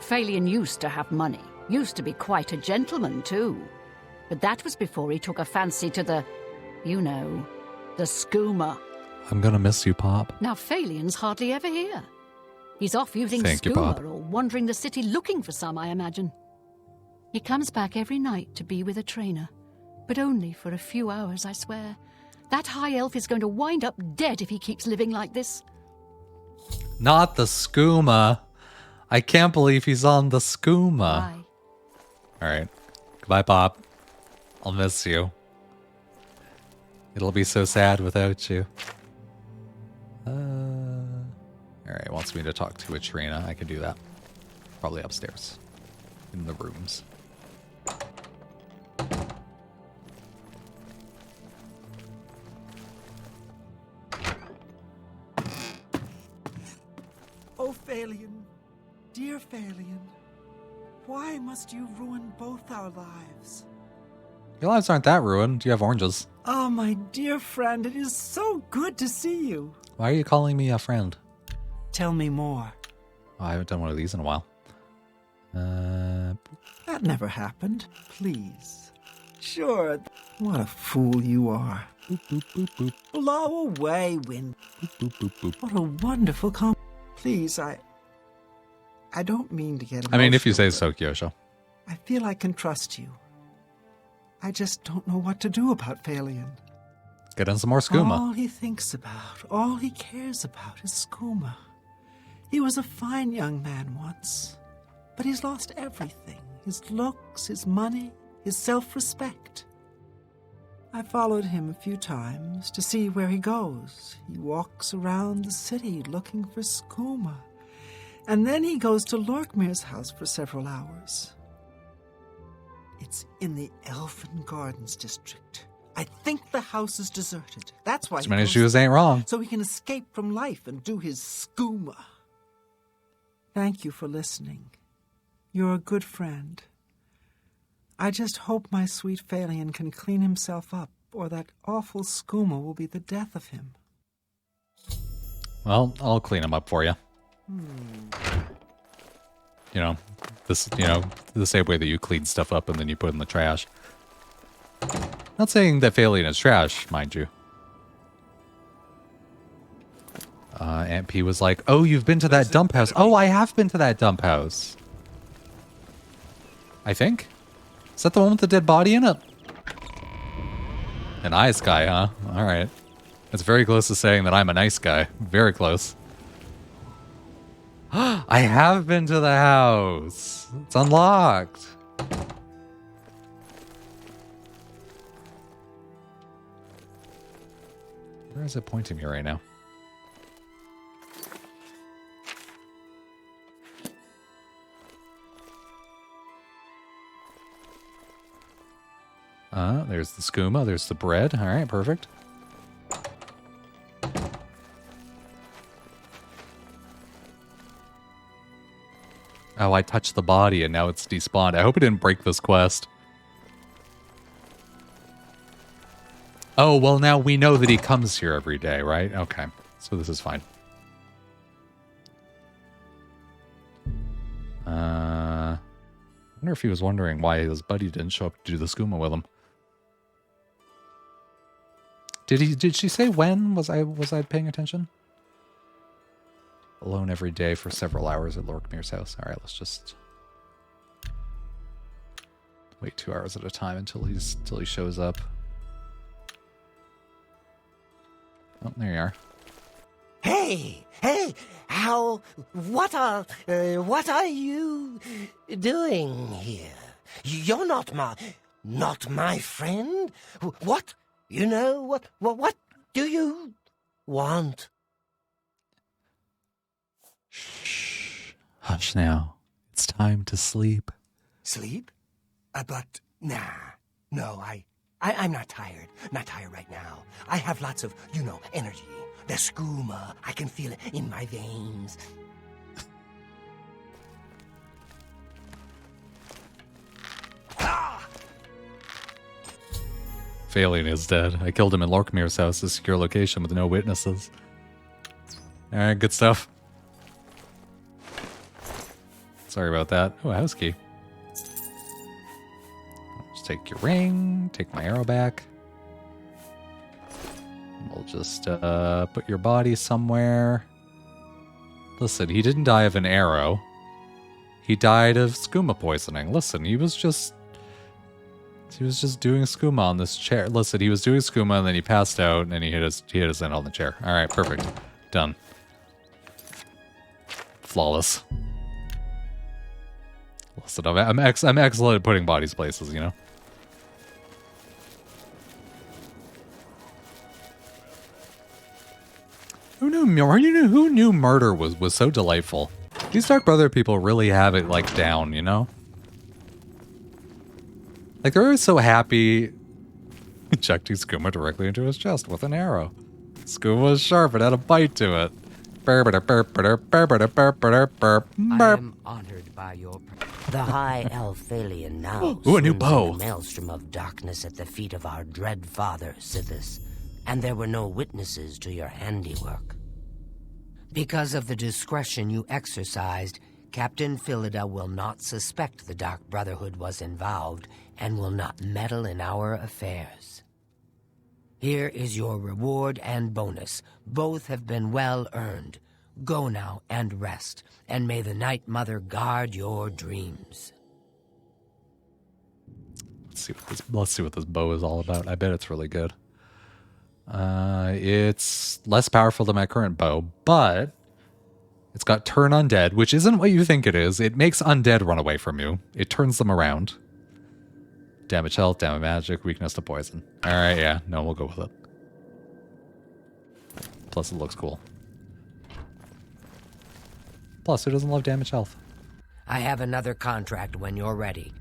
Phalion used to have money. Used to be quite a gentleman, too. But that was before he took a fancy to the, you know, the skooma. I'm gonna miss you, Pop. Now Phalion's hardly ever here. He's off using Thank you, Pop. skooma or wandering the city looking for some, I imagine. He comes back every night to be with a trainer. But only for a few hours, I swear. That high elf is going to wind up dead if he keeps living like this. Not the skooma. I can't believe he's on the skooma. Bye. Alright. Goodbye, Pop. I'll miss you. It'll be so sad without you. Alright, wants me to talk to a trainer. I can do that. Probably upstairs. In the rooms. Oh, Phalion, dear Phalion, why must you ruin both our lives? Your lives aren't that ruined. You have oranges. Oh, my dear friend, it is so good to see you. Why are you calling me a friend? Tell me more. Oh, I haven't done one of these in a while. That never happened. Please. Sure. What a fool you are. Boop, boop, boop, boop. Blow away, wind. Boop, boop, boop, boop. What a wonderful Please, I don't mean to get emotional. I mean, if you say so, Kyosho. I feel I can trust you. I just don't know what to do about Phalion. Get in some more skooma. All he thinks about, all he cares about is skooma. He was a fine young man once, but he's lost everything. His looks, his money, his self-respect. I followed him a few times to see where he goes. He walks around the city looking for skooma. And then he goes to Lorkmir's house for several hours. It's in the Elfin Gardens district. I think the house is deserted. That's why As many shoes ain't wrong. so he can escape from life and do his skooma. Thank you for listening. You're a good friend. I just hope my sweet Phalion can clean himself up, or that awful skooma will be the death of him. Well, I'll clean him up for you. You know, the same way that you clean stuff up and then you put it in the trash. Not saying that Phalion is trash, mind you. Aunt P was like, oh, you've been to that dump house. Oh, I have been to that dump house. I think. Is that the one with the dead body in it? An ice guy, huh? All right. That's very close to saying that I'm a nice guy. Very close. I have been to the house. It's unlocked. Where is it pointing me right now? There's the skooma, there's the bread. All right, perfect. Oh, I touched the body and now it's despawned. I hope it didn't break this quest. Oh, well, now we know that he comes here every day, right? Okay, so this is fine. I wonder if he was wondering why his buddy didn't show up to do the skooma with him. Did she say when? Was I paying attention? Alone every day for several hours at Lorkmir's house. All right, let's just wait 2 hours at a time until he shows up. Oh, there you are. Hey, what are you doing here? You're not my friend. What? You know, what do you want? Shh. Hush now. It's time to sleep. Sleep? But, nah. No, I'm not tired. Not tired right now. I have lots of, energy. The skooma. I can feel it in my veins. Phelan is dead. I killed him in Lorkmir's house, a secure location with no witnesses. Alright, good stuff. Sorry about that. Oh, a house key. Just take your ring, take my arrow back. We'll just put your body somewhere. Listen, he didn't die of an arrow. He died of skooma poisoning. Listen, he was just doing skooma on this chair. Listen, he was doing skooma and then he passed out and he hit his head on the chair. All right, perfect. Done. Flawless. Listen, I'm excellent at putting bodies places, you know? Who knew murder was so delightful? These Dark Brother people really have it, like, down, you know? Like, they're always so happy. Injecting skooma directly into his chest with an arrow. Skooma was sharp and had a bite to it. I am honored by your... The High Elf Phelan now Ooh, a new swims bow. in the maelstrom of darkness at the feet of our dread father, Sithis, and there were no witnesses to your handiwork. Because of the discretion you exercised, Captain Philida will not suspect the Dark Brotherhood was involved and will not meddle in our affairs. Here is your reward and bonus. Both have been well earned. Go now and rest, and may the Night Mother guard your dreams. Let's see what this bow is all about. I bet it's really good. It's less powerful than my current bow, but it's got turn undead, which isn't what you think it is. It makes undead run away from you. It turns them around. Damage health, damage magic, weakness to poison. Alright, yeah. No, we'll go with it. Plus, it looks cool. Plus, who doesn't love damage health? I have another contract when you're ready.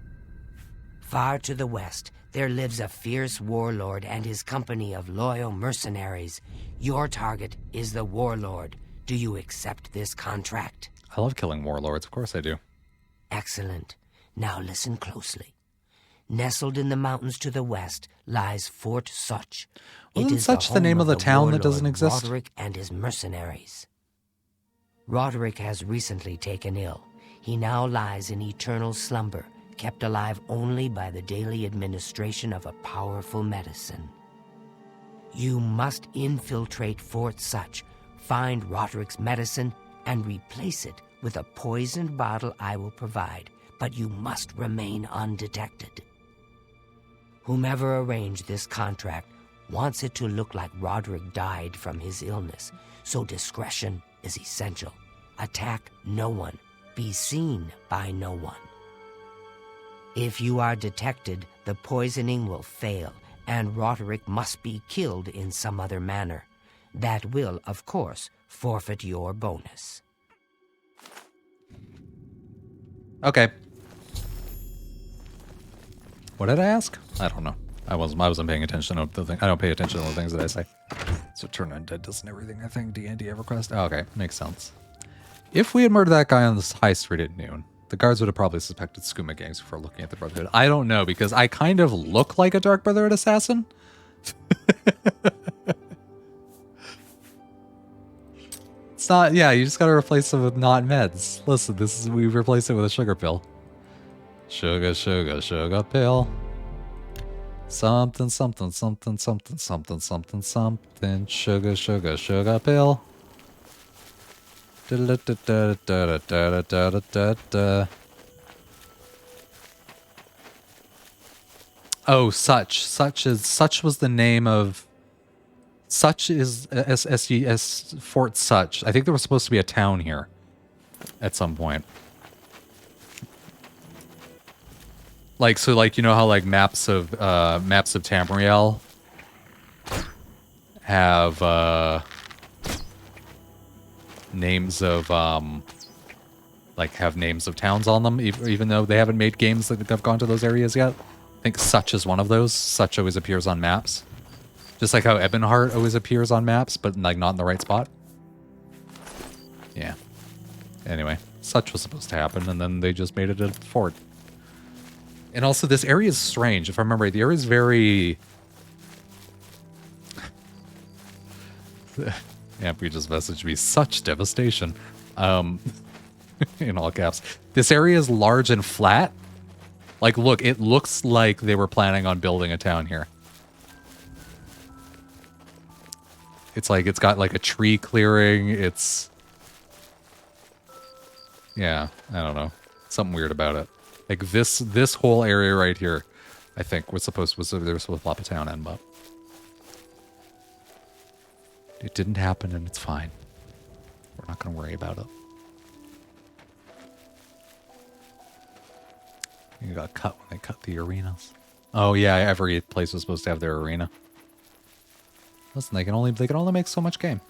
Far to the west, there lives a fierce warlord and his company of loyal mercenaries. Your target is the warlord. Do you accept this contract? I love killing warlords. Of course I do. Excellent. Now listen closely. Nestled in the mountains to the west lies Fort Such. Isn't Such the name of the town that doesn't exist? Roderick and his mercenaries. Roderick has recently taken ill. He now lies in eternal slumber, kept alive only by the daily administration of a powerful medicine. You must infiltrate Fort Such, find Roderick's medicine, and replace it with a poisoned bottle I will provide, but you must remain undetected. Whomever arranged this contract wants it to look like Roderick died from his illness, so discretion is essential. Attack no one. Be seen by no one. If you are detected, the poisoning will fail, and Roderick must be killed in some other manner. That will, of course, forfeit your bonus. Okay. What did I ask? I don't know. I wasn't paying attention to the thing. I don't pay attention to the things that I say. So turn undead doesn't everything. I think D&D EverQuest. Oh, okay, makes sense. If we had murdered that guy on this high street at noon, the guards would have probably suspected skooma gangs before looking at the Brotherhood. I don't know, because I kind of look like a Dark Brotherhood assassin. It's not, yeah, you just gotta replace it with not meds. Listen, we replace it with a sugar pill. Sugar, sugar, sugar pill. Something, something, something, something, something, something, something. Sugar, sugar, sugar pill. Oh, Such. Such was the name of... Such is S Fort Such. I think there was supposed to be a town here at some point. Like, so like, you know how like maps of Tamriel have names of like have names of towns on them, even though they haven't made games that have gone to those areas yet. I think Such is one of those. Such always appears on maps. Just like how Ebonheart always appears on maps, but like not in the right spot. Yeah. Anyway, Such was supposed to happen, and then they just made it a fort. And also, this area is strange. If I remember right, the area is very... Ampy just messaged me, such devastation. In all caps. This area is large and flat. Like, look, it looks like they were planning on building a town here. It's like, it's got like a tree clearing. It's... Yeah, I don't know. Something weird about it. Like this whole area right here, I think they were supposed to plop a town in, but it didn't happen, and it's fine. We're not going to worry about it. You got cut when they cut the arenas. Oh yeah, every place was supposed to have their arena. Listen, they can only make so much game,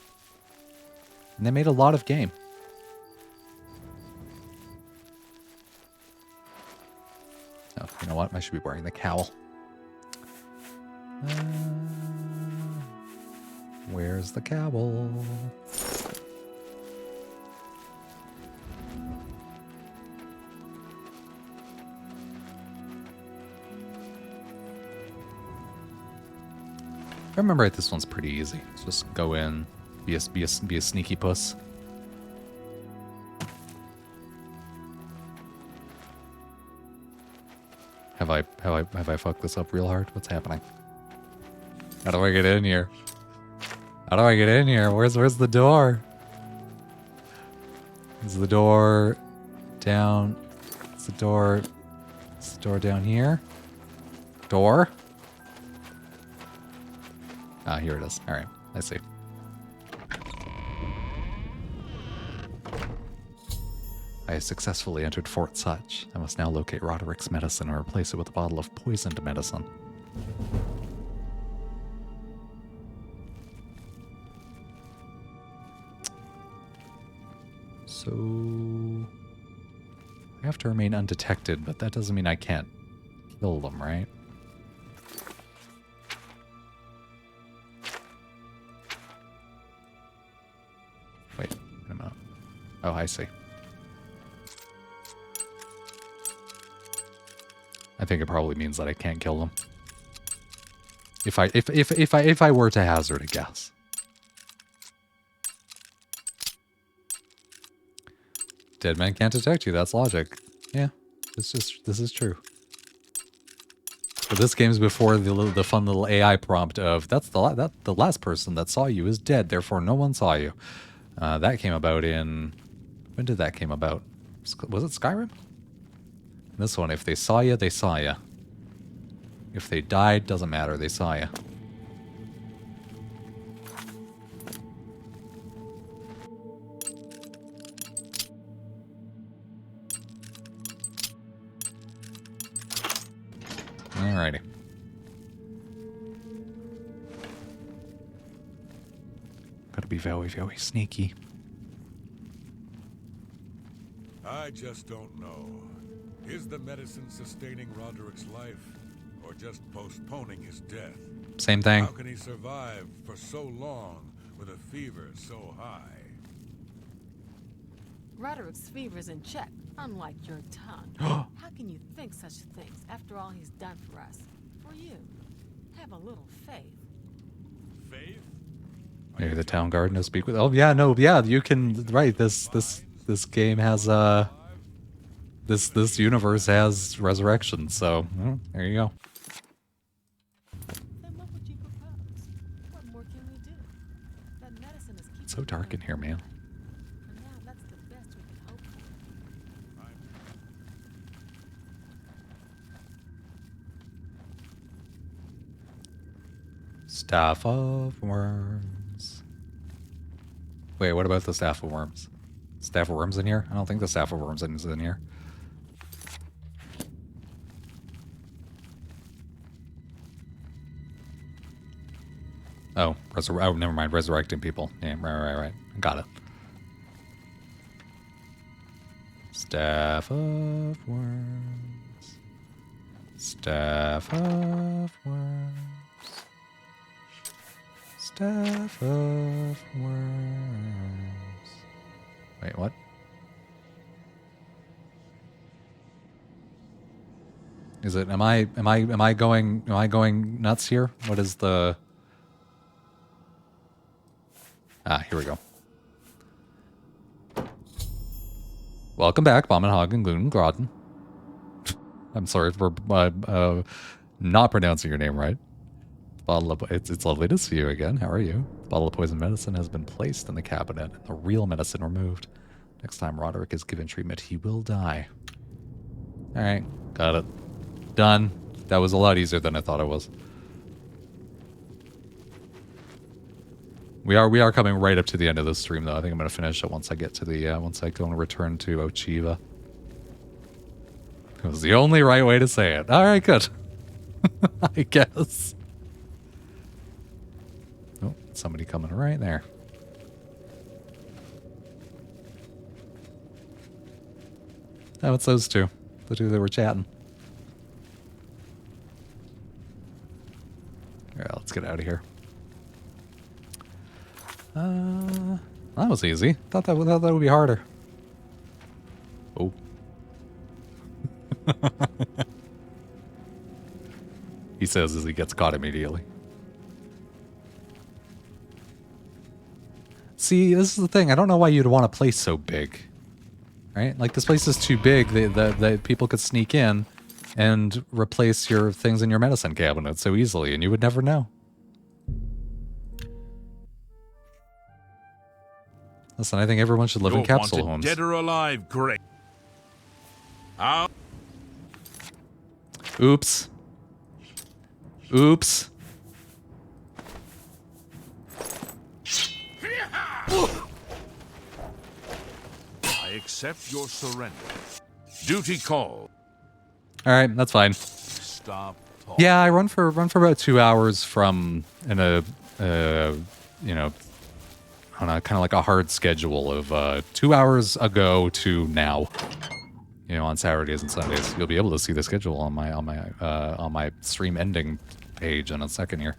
and they made a lot of game. Oh, you know what? I should be wearing the cowl. Where's the cowl? If I remember right, this one's pretty easy. Let's just go in, be a sneaky puss. Have I fucked this up real hard? What's happening? How do I get in here? How do I get in here? Where's the door? Is the door down? Is the door down here? Door? Ah, here it is. All right, I see. I have successfully entered Fort Such. I must now locate Roderick's medicine and replace it with a bottle of poisoned medicine. So... I have to remain undetected, but that doesn't mean I can't kill them, right? Wait a minute. Oh, I see. I think it probably means that I can't kill them. If I were to hazard a guess. Dead man can't detect you, that's logic. Yeah, this is true. But this game's before the fun little AI prompt of the last person that saw you is dead, therefore no one saw you. That came about in... When did that came about? Was it Skyrim? This one, if they saw you, they saw you. If they died, doesn't matter, they saw you. Alrighty. Gotta be very, very sneaky. I just don't know. Is the medicine sustaining Roderick's life, or just postponing his death? Same thing. How can he survive for so long with a fever so high? Roderick's fever's in check, unlike your tongue. How can you think such things after all he's done for us? For you. Have a little faith. Faith? Maybe the town guard no speak with. Oh yeah, no, yeah, you can. Right, this game has this universe has resurrection. So there you go. Then what would you propose? What more can we do? That medicine is keeping It's so dark in here, man. For now, that's the best we can hope for. Staff of Worms. Wait, what about the Staff of Worms? Staff of Worms in here? I don't think the Staff of Worms is in here. Oh, oh, never mind. Resurrecting people. Yeah, right. Got it. Staff of Worms. Staff of Worms. Staff of Worms. Wait, what? Is it? Am I going nuts here? What is the? Ah, here we go. Welcome back, Bommenhagen Gluten. I'm sorry for not pronouncing your name right. It's lovely to see you again. How are you? The bottle of poison medicine has been placed in the cabinet and the real medicine removed. Next time Roderick is given treatment, he will die. Alright, got it. Done. That was a lot easier than I thought it was. We are coming right up to the end of this stream, though. I think I'm going to finish it once I get to the, once I go and return to Ochiva. It was the only right way to say it. Alright, good. I guess. Oh, somebody coming right there. Oh, it's those two. The two that were chatting. Alright, let's get out of here. That was easy. Thought that would be harder. Oh. He says as he gets caught immediately. See, this is the thing. I don't know why you'd want a place so big. Right? Like, this place is too big that people could sneak in and replace your things in your medicine cabinet so easily, and you would never know. Listen, I think everyone should live in capsule homes. Dead or alive, great. Oops. Oops. I accept your surrender. Duty call. All right, that's fine. Stop talking. Yeah, I run for about 2 hours from you know, on a kind of like a hard schedule of 2 hours ago to now. You know, on Saturdays and Sundays, you'll be able to see the schedule on my stream ending page in a second here.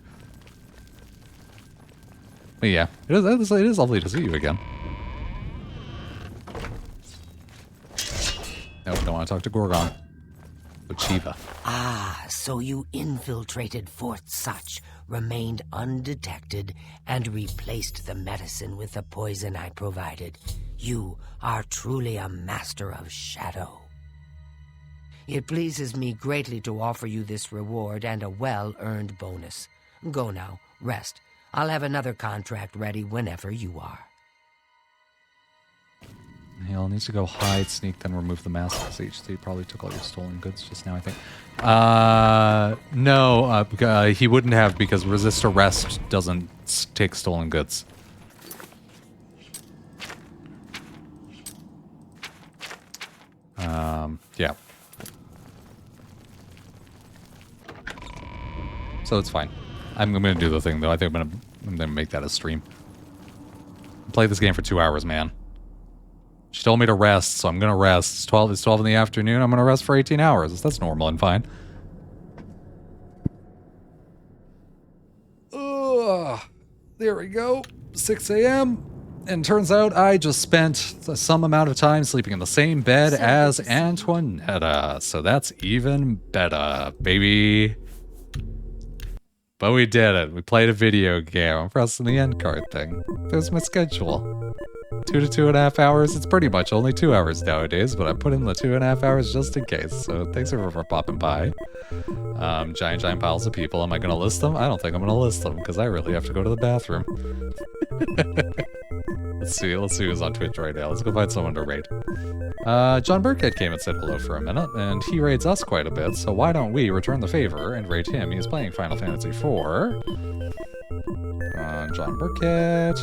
But yeah, it is lovely to see you again. No, don't want to talk to Gorgon. Ochiva. Ah, so you infiltrated Fort Such, remained undetected, and replaced the medicine with the poison I provided. You are truly a master of shadow. It pleases me greatly to offer you this reward and a well-earned bonus. Go now, rest. I'll have another contract ready whenever you are. He'll need to go hide, sneak, then remove the mask because HT probably took all your stolen goods just now, I think. No, he wouldn't have because resist arrest doesn't take stolen goods. Yeah. So it's fine. I'm gonna do the thing though. I think I'm gonna make that a stream. Play this game for 2 hours, man. She told me to rest, so I'm gonna rest. It's 12 in the afternoon. I'm gonna rest for 18 hours. That's normal and fine. Ugh. There we go. 6 a.m. And turns out I just spent some amount of time sleeping in the same bed as Antoinetta. So that's even better, baby. But we did it. We played a video game. I'm pressing the end card thing. There's my schedule. 2 to 2.5 hours. It's pretty much only 2 hours nowadays, but I put in the 2.5 hours just in case. So thanks everyone for popping by. Giant piles of people. Am I going to list them? I don't think I'm going to list them because I really have to go to the bathroom. Let's see who's on Twitch right now. Let's go find someone to raid. John Burkhead came and said hello for a minute, and he raids us quite a bit, so why don't we return the favor and raid him? He is playing Final Fantasy IV. John Burkhead.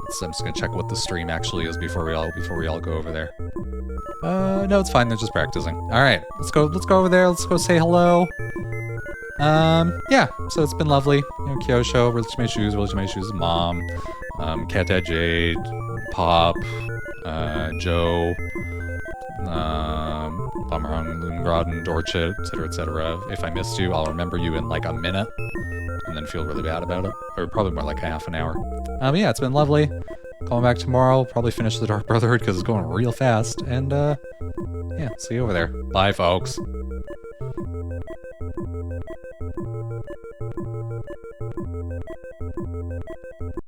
So I'm just gonna check what the stream actually is before we all go over there. No, it's fine. They're just practicing. All right, let's go over there. Let's go say hello. Yeah. So it's been lovely. You know, Kyosho, Relish My Shoes, Mom, Cat Dad Jade, Pop, Joe, Pomerang, Lungraden, Dorchit, etc. If I missed you, I'll remember you in like a minute, and then feel really bad about it, or probably more like half an hour. Yeah, it's been lovely. Coming back tomorrow, probably finish the Dark Brotherhood because it's going real fast, and yeah, see you over there. Bye, folks.